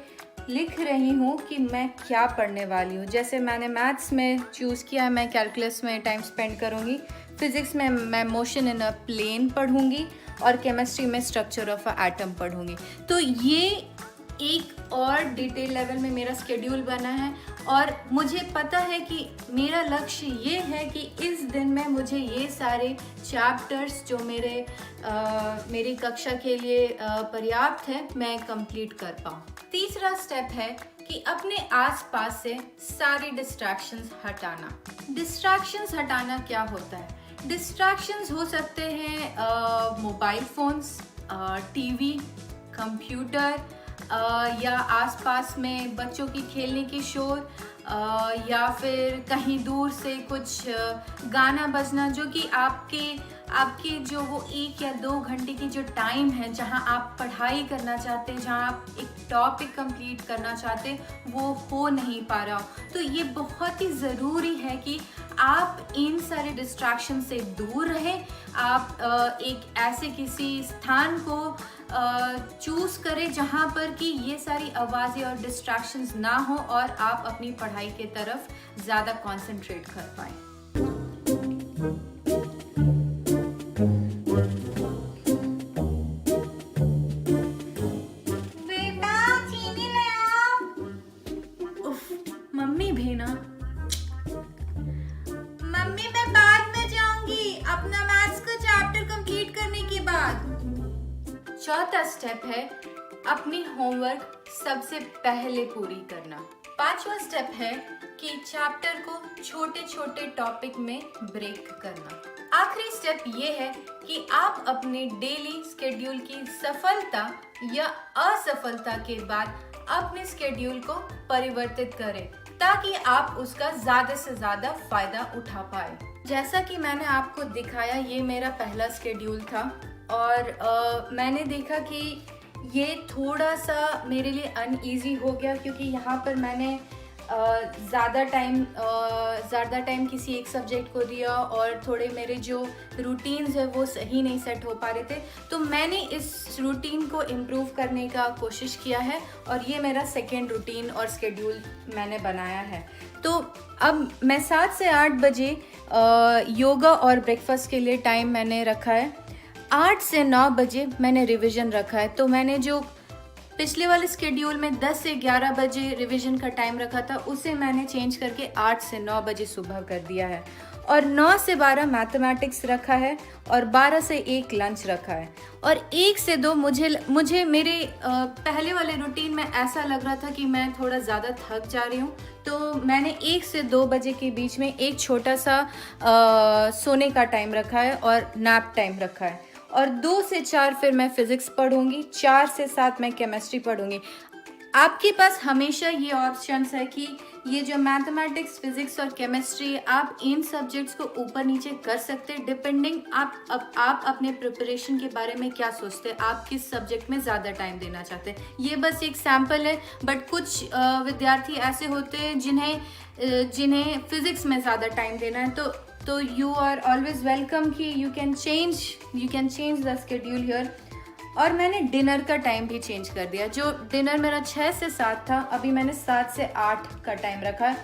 लिख रही हूँ कि मैं क्या पढ़ने वाली हूँ। जैसे मैंने मैथ्स में चूज़ किया है, मैं कैलकुलस में टाइम स्पेंड करूँगी। फिजिक्स में मैं मोशन इन अ प्लेन पढ़ूँगी और केमिस्ट्री में स्ट्रक्चर ऑफ अ एटम पढ़ूँगी। तो ये एक और डिटेल लेवल में मेरा शेड्यूल बना है और मुझे पता है कि मेरा लक्ष्य ये है कि इस दिन में मुझे ये सारे चैप्टर्स जो मेरी कक्षा के लिए पर्याप्त है मैं कंप्लीट कर पाऊँ। तीसरा स्टेप है कि अपने आसपास से सारे डिस्ट्रैक्शंस हटाना। डिस्ट्रैक्शंस हटाना क्या होता है? डिस्ट्रैक्शंस हो सकते हैं मोबाइल फोन्स, टीवी, कंप्यूटर, या आसपास में बच्चों की खेलने की शोर, या फिर कहीं दूर से कुछ गाना बजना जो कि आपके जो वो 1 या 2 घंटे की जो टाइम है जहां आप पढ़ाई करना चाहते हैं, जहां आप एक टॉपिक कंप्लीट करना चाहते हैं, वो हो नहीं पा रहा हो। तो ये बहुत ही ज़रूरी है कि आप इन सारे डिस्ट्रैक्शन से दूर रहें। आप एक ऐसे किसी स्थान को चूज़ करें जहाँ पर कि ये सारी आवाज़ें और डिस्ट्रैक्शंस ना हो और आप अपनी पढ़ाई के तरफ ज़्यादा कंसंट्रेट कर पाएँ। मम्मी भी ना, मम्मी मैं बाद में जाऊंगी अपना मैथ्स का चैप्टर कंप्लीट करने के बाद। चौथा स्टेप है अपनी होमवर्क सबसे पहले पूरी करना। 5वां स्टेप है कि चैप्टर को छोटे छोटे टॉपिक में ब्रेक करना। आखिरी स्टेप ये है कि आप अपने डेली स्केड्यूल की सफलता या असफलता के बाद अपने स्केड्यूल को परिवर्तित करें ताकि आप उसका ज्यादा से ज्यादा फायदा उठा पाए। जैसा कि मैंने आपको दिखाया, ये मेरा पहला स्केड्यूल था और मैंने देखा कि ये थोड़ा सा मेरे लिए अनईजी हो गया क्योंकि यहाँ पर मैंने ज़्यादा टाइम किसी एक सब्जेक्ट को दिया और थोड़े मेरे जो रूटीन्स है वो सही नहीं सेट हो पा रहे थे, तो मैंने इस रूटीन को इम्प्रूव करने का कोशिश किया है और ये मेरा सेकेंड रूटीन और स्केड्यूल मैंने बनाया है। तो अब मैं 7 से 8 बजे योगा और ब्रेकफास्ट के लिए टाइम मैंने रखा है। 8 से 9 बजे मैंने रिवीजन रखा है। तो मैंने जो पिछले वाले स्केड्यूल में 10 से 11 बजे रिवीजन का टाइम रखा था, उसे मैंने चेंज करके 8 से 9 बजे सुबह कर दिया है। और 9 से 12 मैथमेटिक्स रखा है और 12 से 1 लंच रखा है। और 1 से 2 मुझे मेरे पहले वाले रूटीन में ऐसा लग रहा था कि मैं थोड़ा ज़्यादा थक जा रही हूँ, तो मैंने 1 से 2 बजे के बीच में एक छोटा सा सोने का टाइम रखा है और नैप टाइम रखा है। और 2 से 4 फिर मैं फिज़िक्स पढ़ूंगी, 4 से 7 मैं केमिस्ट्री पढ़ूंगी। आपके पास हमेशा ये ऑप्शंस है कि ये जो मैथमेटिक्स, फिजिक्स और केमिस्ट्री, आप इन सब्जेक्ट्स को ऊपर नीचे कर सकते हैं डिपेंडिंग आप अपने प्रिपरेशन के बारे में क्या सोचते हैं, आप किस सब्जेक्ट में ज़्यादा टाइम देना चाहते हैं। ये बस एक सैम्पल है, बट कुछ विद्यार्थी ऐसे होते हैं जिन्हें फिजिक्स में ज़्यादा टाइम देना है, तो यू आर ऑलवेज वेलकम कि you can change the schedule here. और मैंने डिनर का टाइम भी चेंज कर दिया। जो डिनर मेरा 6 से 7 था, अभी मैंने 7 से 8 का टाइम रखा है।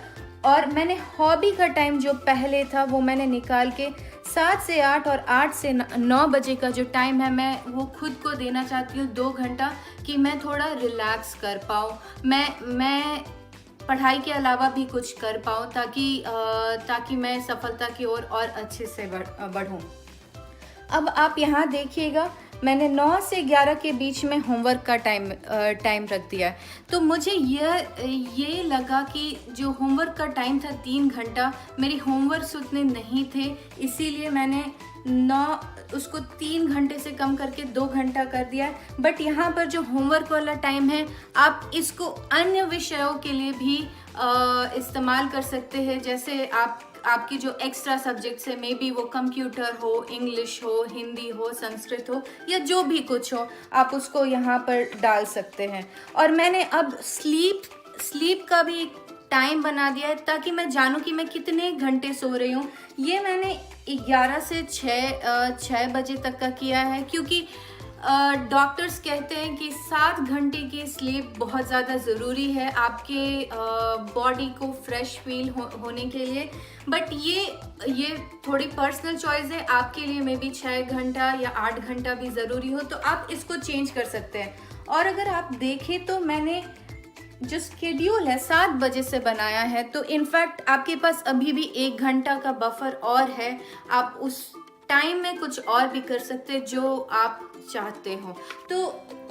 और मैंने हॉबी का टाइम जो पहले था वो मैंने निकाल के 7 से 8 और 8 से 9 बजे का जो टाइम है, मैं वो खुद को देना चाहती हूँ 2 घंटा, कि मैं थोड़ा रिलैक्स कर पाऊँ, मैं पढ़ाई के अलावा भी कुछ कर पाऊँ, ताकि मैं सफलता की ओर और अच्छे से बढ़ूँ। अब आप यहाँ देखिएगा, मैंने 9 से 11 के बीच में होमवर्क का टाइम रख दिया है। तो मुझे ये लगा कि जो होमवर्क का टाइम था 3 घंटा, मेरी होमवर्क्स उतने नहीं थे, इसीलिए मैंने उसको 3 घंटे से कम करके 2 घंटा कर दिया है। बट यहाँ पर जो होमवर्क वाला टाइम है, आप इसको अन्य विषयों के लिए भी इस्तेमाल कर सकते हैं। जैसे आपकी जो एक्स्ट्रा सब्जेक्ट्स है, मे बी वो कंप्यूटर हो, इंग्लिश हो, हिंदी हो, संस्कृत हो, या जो भी कुछ हो, आप उसको यहाँ पर डाल सकते हैं। और मैंने अब स्लीप का भी एक टाइम बना दिया है, ताकि मैं जानूँ कि मैं कितने घंटे सो रही हूँ। ये मैंने 11 से 6 बजे तक का किया है, क्योंकि डॉक्टर्स कहते हैं कि 7 घंटे की स्लीप बहुत ज़्यादा ज़रूरी है आपके बॉडी को फ्रेश फील होने के लिए। बट ये थोड़ी पर्सनल चॉइस है, आपके लिए मे बी 6 घंटा या 8 घंटा भी ज़रूरी हो, तो आप इसको चेंज कर सकते हैं। और अगर आप देखें तो मैंने जो स्केड्यूल है 7 बजे से बनाया है, तो इनफैक्ट आपके पास अभी भी 1 घंटा का बफर और है। आप उस टाइम में कुछ और भी कर सकते हैं जो आप चाहते हो। तो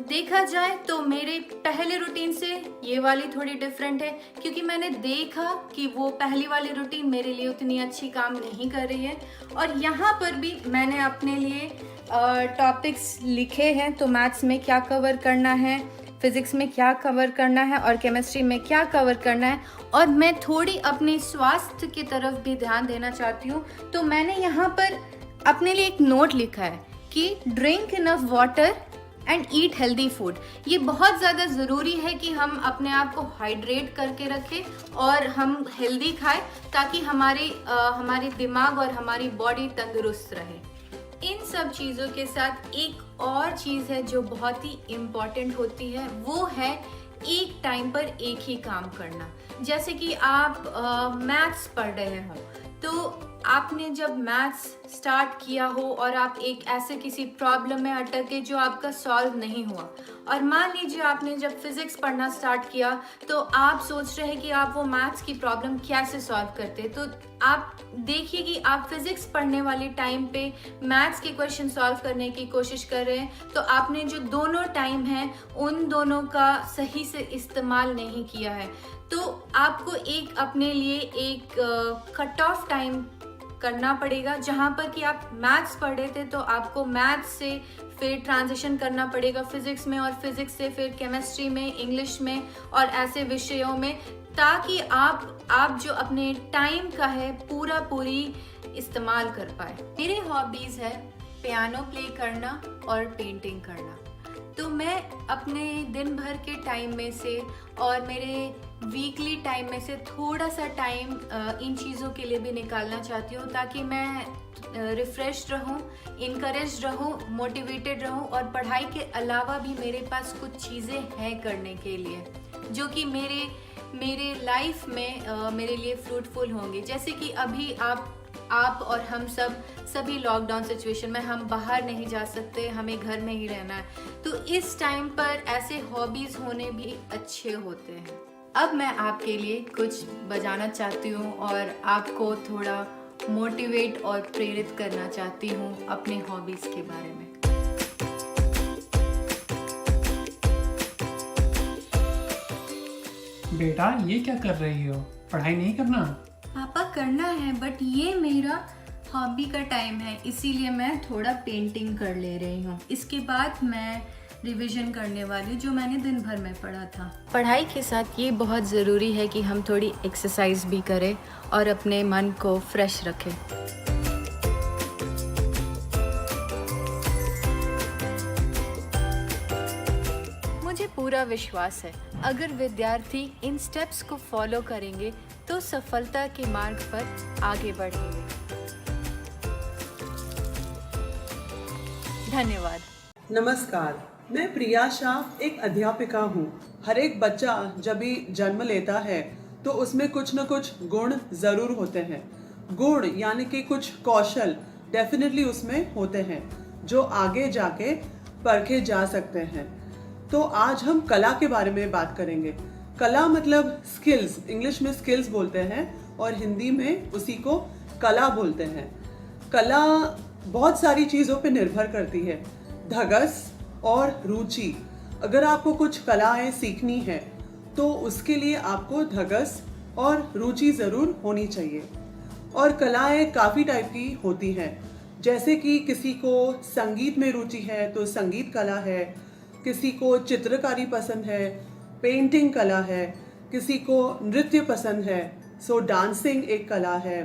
देखा जाए तो मेरे पहले रूटीन से ये वाली थोड़ी डिफरेंट है, क्योंकि मैंने देखा कि वो पहली वाली रूटीन मेरे लिए उतनी अच्छी काम नहीं कर रही है। और यहाँ पर भी मैंने अपने लिए टॉपिक्स लिखे हैं, तो मैथ्स में क्या कवर करना है, फिजिक्स में क्या कवर करना है और केमिस्ट्री में क्या कवर करना है। और मैं थोड़ी अपने स्वास्थ्य की तरफ भी ध्यान देना चाहती हूँ, तो मैंने यहाँ पर अपने लिए एक नोट लिखा है कि drink enough water and eat healthy food. ये बहुत ज़्यादा ज़रूरी है कि हम अपने आप को हाइड्रेट करके रखें और हम हेल्दी खाएं, ताकि हमारे दिमाग और हमारी बॉडी तंदुरुस्त रहे। इन सब चीज़ों के साथ एक और चीज़ है जो बहुत ही इम्पॉर्टेंट होती है, वो है एक टाइम पर एक ही काम करना। जैसे कि आप मैथ्स पढ़ रहे हो, तो आपने जब मैथ्स स्टार्ट किया हो और आप एक ऐसे किसी प्रॉब्लम में अटके जो आपका सॉल्व नहीं हुआ, और मान लीजिए आपने जब फिजिक्स पढ़ना स्टार्ट किया, तो आप सोच रहे हैं कि आप वो मैथ्स की प्रॉब्लम कैसे सॉल्व करते। तो आप देखिए कि आप फिजिक्स पढ़ने वाले टाइम पे मैथ्स के क्वेश्चन सॉल्व करने की कोशिश कर रहे हैं, तो आपने जो दोनों टाइम हैं उन दोनों का सही से इस्तेमाल नहीं किया है। तो आपको अपने लिए एक कट ऑफ टाइम करना पड़ेगा, जहाँ पर कि आप मैथ्स पढ़ रहे थे तो आपको मैथ्स से फिर ट्रांजिशन करना पड़ेगा फिजिक्स में, और फिजिक्स से फिर केमिस्ट्री में, इंग्लिश में और ऐसे विषयों में, ताकि आप जो अपने टाइम का है पूरी इस्तेमाल कर पाए। मेरे हॉबीज़ है पियानो प्ले करना और पेंटिंग करना। तो मैं अपने दिन भर के टाइम में से और मेरे वीकली टाइम में से थोड़ा सा टाइम इन चीज़ों के लिए भी निकालना चाहती हूँ, ताकि मैं रिफ़्रेश रहूँ, इनकरेज रहूँ, मोटिवेटेड रहूँ और पढ़ाई के अलावा भी मेरे पास कुछ चीज़ें हैं करने के लिए जो कि मेरे लाइफ में मेरे लिए फ्रूटफुल होंगी। जैसे कि अभी आप और हम सभी लॉकडाउन सिचुएशन में हम बाहर नहीं जा सकते, हमें घर में ही रहना है, तो इस टाइम पर ऐसे हॉबीज़ होने भी अच्छे होते हैं। अब मैं आपके लिए कुछ बजाना चाहती हूँ और आपको थोड़ा मोटिवेट और प्रेरित करना चाहती हूँ अपने हॉबीज़ के बारे में। बेटा ये क्या कर रही हो? पढ़ाई नहीं करना? पापा करना है, बट ये मेरा हॉबी का टाइम है, इसीलिए मैं थोड़ा पेंटिंग कर ले रही हूँ। इसके बाद मैं रिवीजन करने वाली जो मैंने दिन भर में पढ़ा था। पढ़ाई के साथ ये बहुत ज़रूरी है कि हम थोड़ी एक्सरसाइज भी करें और अपने मन को फ्रेश रखें। मुझे पूरा विश्वास है अगर विद्यार्थी इन स्टेप्स को फॉलो करेंगे तो सफलता के मार्ग पर आगे बढ़ेंगे। धन्यवाद। नमस्कार, मैं प्रिया शाह एक अध्यापिका हूँ। हर एक बच्चा जब भी जन्म लेता है तो उसमें कुछ न कुछ गुण ज़रूर होते हैं। गुण यानी कि कुछ कौशल डेफिनेटली उसमें होते हैं जो आगे जाके परखे जा सकते हैं। तो आज हम कला के बारे में बात करेंगे। कला मतलब स्किल्स, इंग्लिश में स्किल्स बोलते हैं और हिंदी में उसी को कला बोलते हैं। कला बहुत सारी चीज़ों पे निर्भर करती है, धगस और रुचि। अगर आपको कुछ कलाएं सीखनी है तो उसके लिए आपको धगस और रुचि ज़रूर होनी चाहिए। और कलाएं काफ़ी टाइप की होती हैं, जैसे कि किसी को संगीत में रुचि है तो संगीत कला है, किसी को चित्रकारी पसंद है, पेंटिंग कला है, किसी को नृत्य पसंद है सो डांसिंग एक कला है,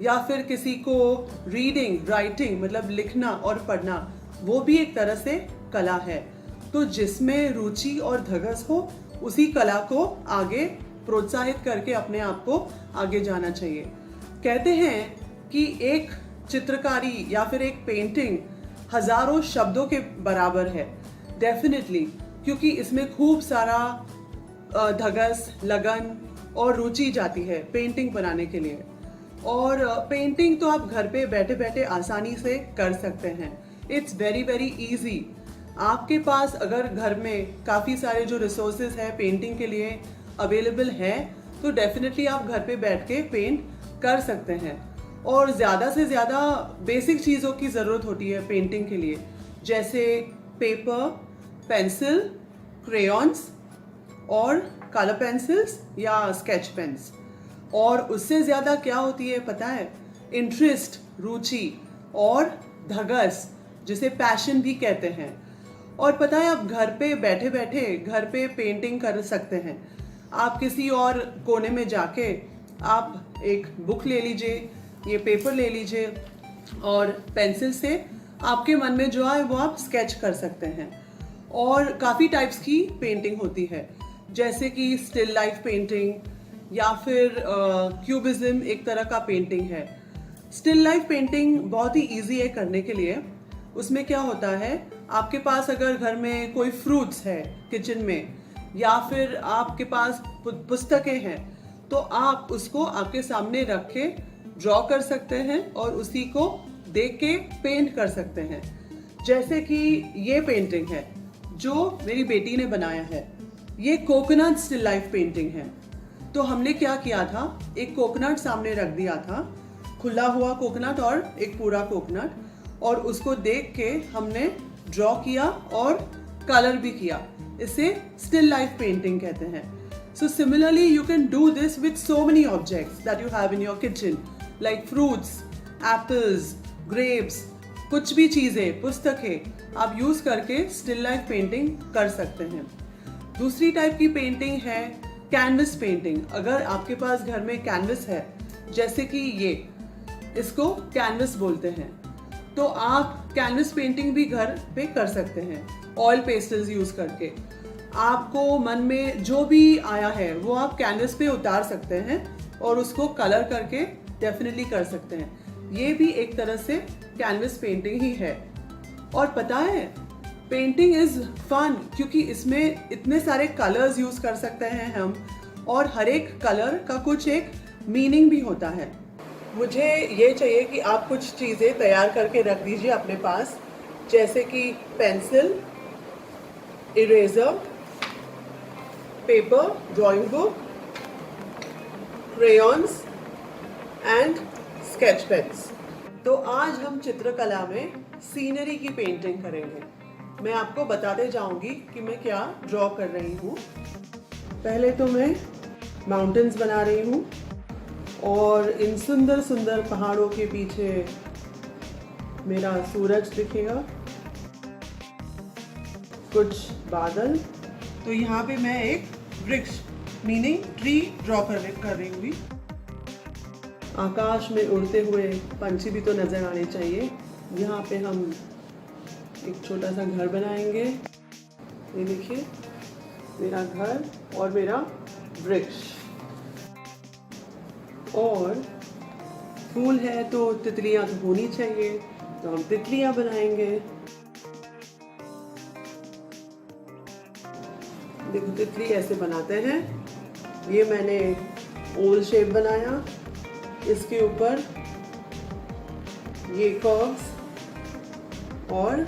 या फिर किसी को रीडिंग राइटिंग मतलब लिखना और पढ़ना वो भी एक तरह से कला है। तो जिसमें रुचि और धगस हो उसी कला को आगे प्रोत्साहित करके अपने आप को आगे जाना चाहिए। कहते हैं कि एक चित्रकारी या फिर एक पेंटिंग हजारों शब्दों के बराबर है, डेफिनेटली, क्योंकि इसमें खूब सारा धगस, लगन और रुचि जाती है पेंटिंग बनाने के लिए। और पेंटिंग तो आप घर पे बैठे बैठे आसानी से कर सकते हैं। It's very very easy. आपके पास अगर घर में काफ़ी सारे जो रिसोर्सेज है पेंटिंग के लिए अवेलेबल है तो डेफिनेटली आप घर पे बैठ के पेंट कर सकते हैं। और ज़्यादा से ज़्यादा बेसिक चीज़ों की ज़रूरत होती है पेंटिंग के लिए, जैसे पेपर, पेंसिल, क्रेयॉन्स और कलर पेंसिल्स या स्केच पेन्स। और उससे ज़्यादा क्या होती है पता है? इंटरेस्ट, रुचि और धगस, जिसे पैशन भी कहते हैं। और पता है आप घर पे बैठे बैठे घर पे पेंटिंग कर सकते हैं। आप किसी और कोने में जाके आप एक बुक ले लीजिए, ये पेपर ले लीजिए और पेंसिल से आपके मन में जो आए वो आप स्केच कर सकते हैं। और काफ़ी टाइप्स की पेंटिंग होती है, जैसे कि स्टिल लाइफ पेंटिंग या फिर क्यूबिज्म एक तरह का पेंटिंग है। स्टिल लाइफ पेंटिंग बहुत ही इजी है करने के लिए। उसमें क्या होता है, आपके पास अगर घर में कोई फ्रूट्स है किचन में या फिर आपके पास पुस्तकें हैं तो आप उसको आपके सामने रख के ड्रॉ कर सकते हैं और उसी को देख के पेंट कर सकते हैं। जैसे कि ये पेंटिंग है जो मेरी बेटी ने बनाया है, ये कोकोनट स्टिल लाइफ पेंटिंग है। तो हमने क्या किया था, एक कोकोनट सामने रख दिया था, खुला हुआ कोकोनट और एक पूरा कोकोनट, और उसको देख के हमने ड्रॉ किया और कलर भी किया। इसे स्टिल लाइफ पेंटिंग कहते हैं। So similarly you can do this with so many objects that you have in your kitchen, like fruits, apples, grapes, कुछ भी चीज़ें, पुस्तकें आप यूज़ करके स्टिल लाइफ पेंटिंग कर सकते हैं। दूसरी टाइप की पेंटिंग है कैनवस पेंटिंग। अगर आपके पास घर में कैनवस है, जैसे कि ये, इसको कैनवस बोलते हैं, तो आप कैनवस पेंटिंग भी घर पे कर सकते हैं। ऑयल पेस्टल्स यूज़ करके। आपको मन में जो भी आया है वो आप कैनवस पे उतार सकते हैं और उसको कलर करके डेफिनेटली कर सकते हैं। ये भी एक तरह से कैनवस पेंटिंग ही है। और पता है, पेंटिंग इज़ फन क्योंकि इसमें इतने सारे कलर्स यूज़ कर सकते हैं हम, और हर एक कलर का कुछ एक मीनिंग भी होता है। मुझे ये चाहिए कि आप कुछ चीज़ें तैयार करके रख दीजिए अपने पास, जैसे कि pencil, eraser, paper, drawing book, crayons and sketch pens. तो आज हम चित्रकला में सीनरी की पेंटिंग करेंगे। मैं आपको बताते जाऊंगी कि मैं क्या ड्रॉ कर रही हूँ। पहले तो मैं माउंटेन्स बना रही हूँ और इन सुंदर सुंदर पहाड़ों के पीछे मेरा सूरज दिखेगा, कुछ बादल। तो यहाँ पे मैं एक वृक्ष मीनिंग ट्री ड्रॉ कर रही हूँ। आकाश में उड़ते हुए पंछी भी तो नजर आने चाहिए। यहाँ पे हम एक छोटा सा घर बनाएंगे। ये देखिए मेरा घर और मेरा वृक्ष। और फूल है तो तितलियां तो होनी चाहिए, तो हम तितलियां बनाएंगे। देखो तितली ऐसे बनाते हैं। ये मैंने ओल शेप बनाया, इसके ऊपर ये कर्व्स और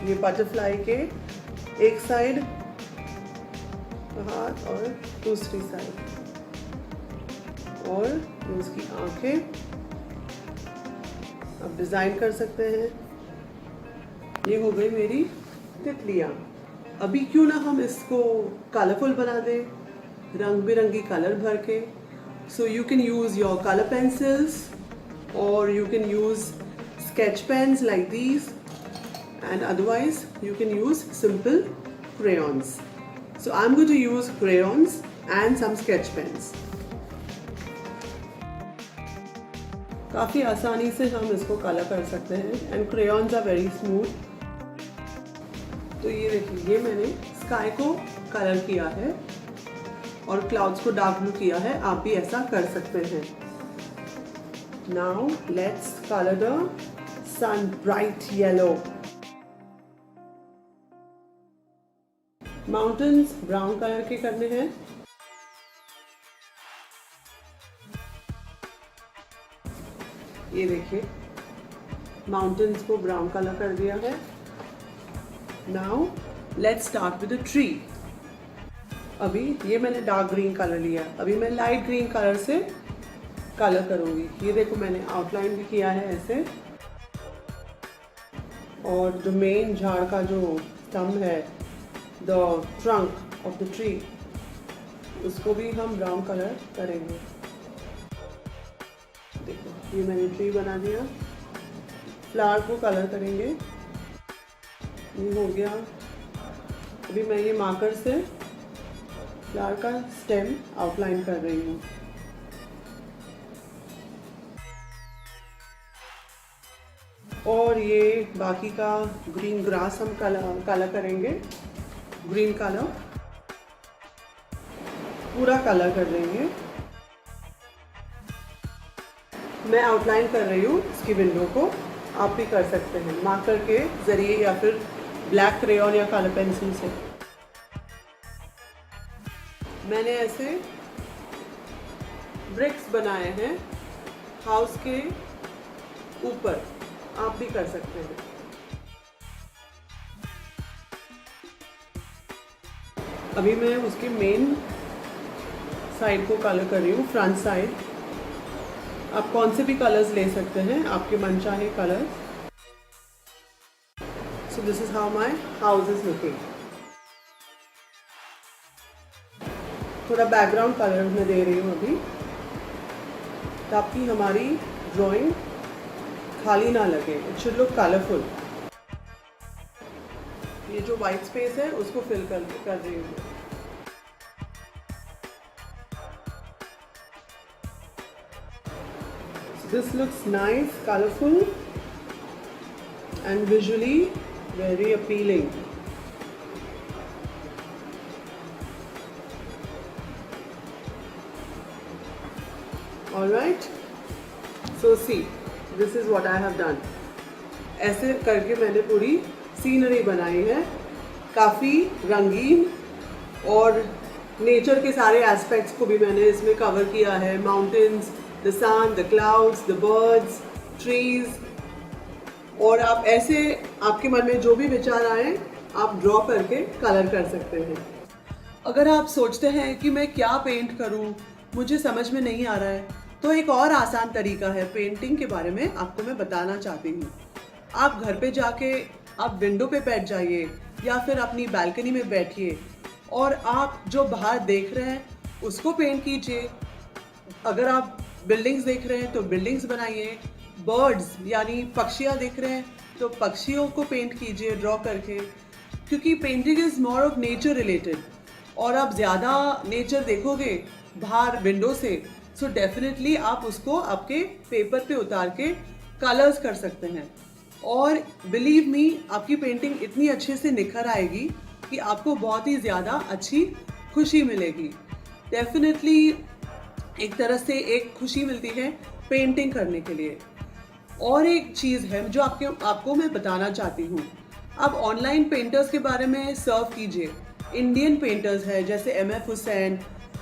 ये बटरफ्लाई के एक साइड हाथ और दूसरी साइड, और इसकी आंखें अब डिजाइन कर सकते हैं। ये हो गई मेरी तितलियां। अभी क्यों ना हम इसको कलरफुल बना दें, रंग बिरंगी कलर भर के। So you can use your colour pencils और you can use sketch pens like these, and otherwise you can use simple crayons. So I'm going to use crayons and some sketch pens. काफ़ी आसानी से हम इसको colour कर सकते हैं and crayons are very smooth. तो ये देखिए, ये मैंने स्काई को कलर किया है और क्लाउड्स को डार्क ब्लू किया है। आप भी ऐसा कर सकते हैं। Now let's color the sun bright yellow. Mountains brown colour के करने हैं। ये देखिए माउंटेन्स को ब्राउन कलर कर दिया है। Now let's start with the tree. अभी ये मैंने डार्क ग्रीन कलर लिया, अभी मैं लाइट ग्रीन कलर से कलर करूंगी। ये देखो मैंने आउटलाइन भी किया है ऐसे, और जो मेन झाड़ का जो स्तंभ है, the trunk of the tree, उसको भी हम ब्राउन कलर करेंगे। देखो ये मैंने ट्री बना दिया। फ्लावर को कलर करेंगे। ये हो गया। अभी मैं ये मार्कर से फ्लावर का स्टेम आउटलाइन कर रही हूँ। और ये बाकी का ग्रीन ग्रास हम कलर करेंगे। ग्रीन कलर पूरा कलर कर देंगे। मैं आउटलाइन कर रही हूँ इसकी विंडो को, आप भी कर सकते हैं मार्कर के जरिए या फिर ब्लैक क्रेयॉन या कलर पेंसिल से। मैंने ऐसे ब्रिक्स बनाए हैं हाउस के ऊपर, आप भी कर सकते हैं। अभी मैं उसके मेन साइड को कलर कर रही हूँ, फ्रंट साइड। आप कौन से भी कलर्स ले सकते हैं, आपके मनचाहे colour. So this is how my house is looking. थोड़ा बैकग्राउंड कलर मैं दे रही हूँ अभी, ताकि हमारी ड्राइंग खाली ना लगे। It should look colourful. ये जो वाइट स्पेस है उसको फिल कर रही हूँ। This looks nice, colourful and visually very appealing. All right. So see, this is what I have done. ऐसे करके मैंने पूरी सीनरी बनाई है, काफ़ी रंगीन, और नेचर के सारे एस्पेक्ट्स को भी मैंने इसमें कवर किया है. Mountains, the sun, the clouds, the birds, trees. और आप ऐसे आपके मन में जो भी विचार आए आप ड्रॉ करके कलर कर सकते हैं. अगर आप सोचते हैं कि मैं क्या पेंट करूं, मुझे समझ में नहीं आ रहा है, तो एक और आसान तरीका है पेंटिंग के बारे में आपको मैं बताना चाहती हूँ. आप घर पे जाके आप विंडो पे बैठ जाइए या फिर अपनी बालकनी में बैठिए और आप जो बाहर देख रहे हैं उसको पेंट कीजिए. अगर आप बिल्डिंग्स देख रहे हैं तो बिल्डिंग्स बनाइए. बर्ड्स यानी पक्षियाँ देख रहे हैं तो पक्षियों को पेंट कीजिए ड्रॉ करके, क्योंकि painting is more of nature related. और आप ज़्यादा नेचर देखोगे बाहर विंडो से, सो डेफिनेटली आप उसको आपके पेपर पे उतार के कलर्स कर सकते हैं. और बिलीव मी, आपकी पेंटिंग इतनी अच्छे से निखर आएगी कि आपको बहुत ही ज़्यादा अच्छी खुशी मिलेगी. डेफिनेटली एक तरह से एक खुशी मिलती है पेंटिंग करने के लिए. और एक चीज़ है जो आपको मैं बताना चाहती हूँ. आप ऑनलाइन पेंटर्स के बारे में सर्व कीजिए. इंडियन पेंटर्स हैं जैसे MF हुसैन,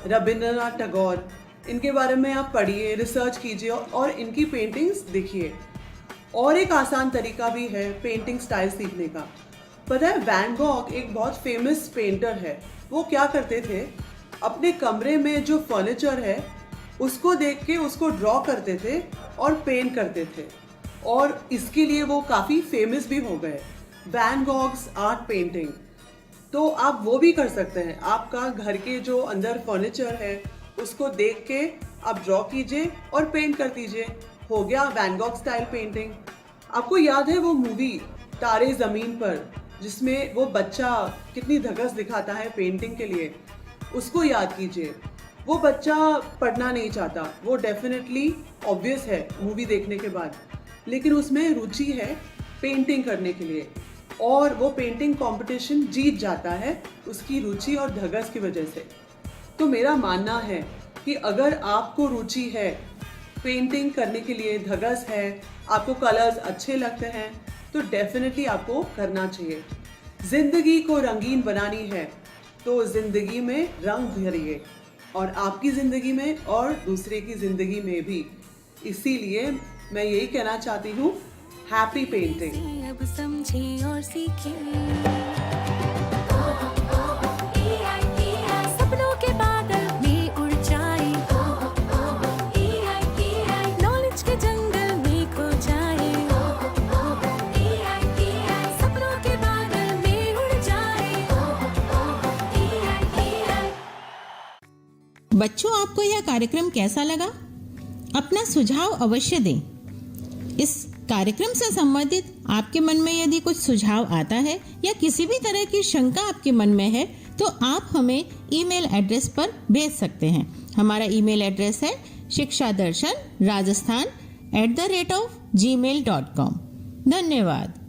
रविंद्रनाथ टैगोर, इनके बारे में आप पढ़िए, रिसर्च कीजिए और इनकी पेंटिंग्स देखिए. और एक आसान तरीका भी है पेंटिंग स्टाइल सीखने का. पता है, वैन गॉग एक बहुत फेमस पेंटर है. वो क्या करते थे, अपने कमरे में जो फर्नीचर है उसको देख के उसको ड्रॉ करते थे और पेंट करते थे, और इसके लिए वो काफ़ी फेमस भी हो गए, वैन गॉग्स आर्ट पेंटिंग. तो आप वो भी कर सकते हैं. आपका घर के जो अंदर फर्नीचर है उसको देख के आप ड्रॉ कीजिए और पेंट कर दीजिए. हो गया वैन गॉग स्टाइल पेंटिंग. आपको याद है वो मूवी तारे ज़मीन पर, जिसमें वो बच्चा कितनी धगस दिखाता है पेंटिंग के लिए, उसको याद कीजिए. वो बच्चा पढ़ना नहीं चाहता, वो डेफिनेटली ऑब्वियस है मूवी देखने के बाद, लेकिन उसमें रुचि है पेंटिंग करने के लिए, और वो पेंटिंग कंपटीशन जीत जाता है उसकी रुचि और धगस की वजह से. तो मेरा मानना है कि अगर आपको रुचि है पेंटिंग करने के लिए, धगस है, आपको कलर्स अच्छे लगते हैं, तो डेफिनेटली आपको करना चाहिए. ज़िंदगी को रंगीन बनानी है तो ज़िंदगी में रंग भरिए, और आपकी ज़िंदगी में और दूसरे की ज़िंदगी में भी. इसीलिए मैं यही कहना चाहती हूँ, हैप्पी पेंटिंग. अब समझे और सीखे, सपनों के बादल में उड़ जाए, नॉलेज के जंगल में खो जाए, सपनों के बादल में उड़ जाए. बच्चों, आपको यह कार्यक्रम कैसा लगा? अपना सुझाव अवश्य दें. इस कार्यक्रम से संबंधित आपके मन में यदि कुछ सुझाव आता है या किसी भी तरह की शंका आपके मन में है तो आप हमें ईमेल एड्रेस पर भेज सकते हैं. हमारा ईमेल एड्रेस है shikshadarshan rajasthan@gmail.com. धन्यवाद.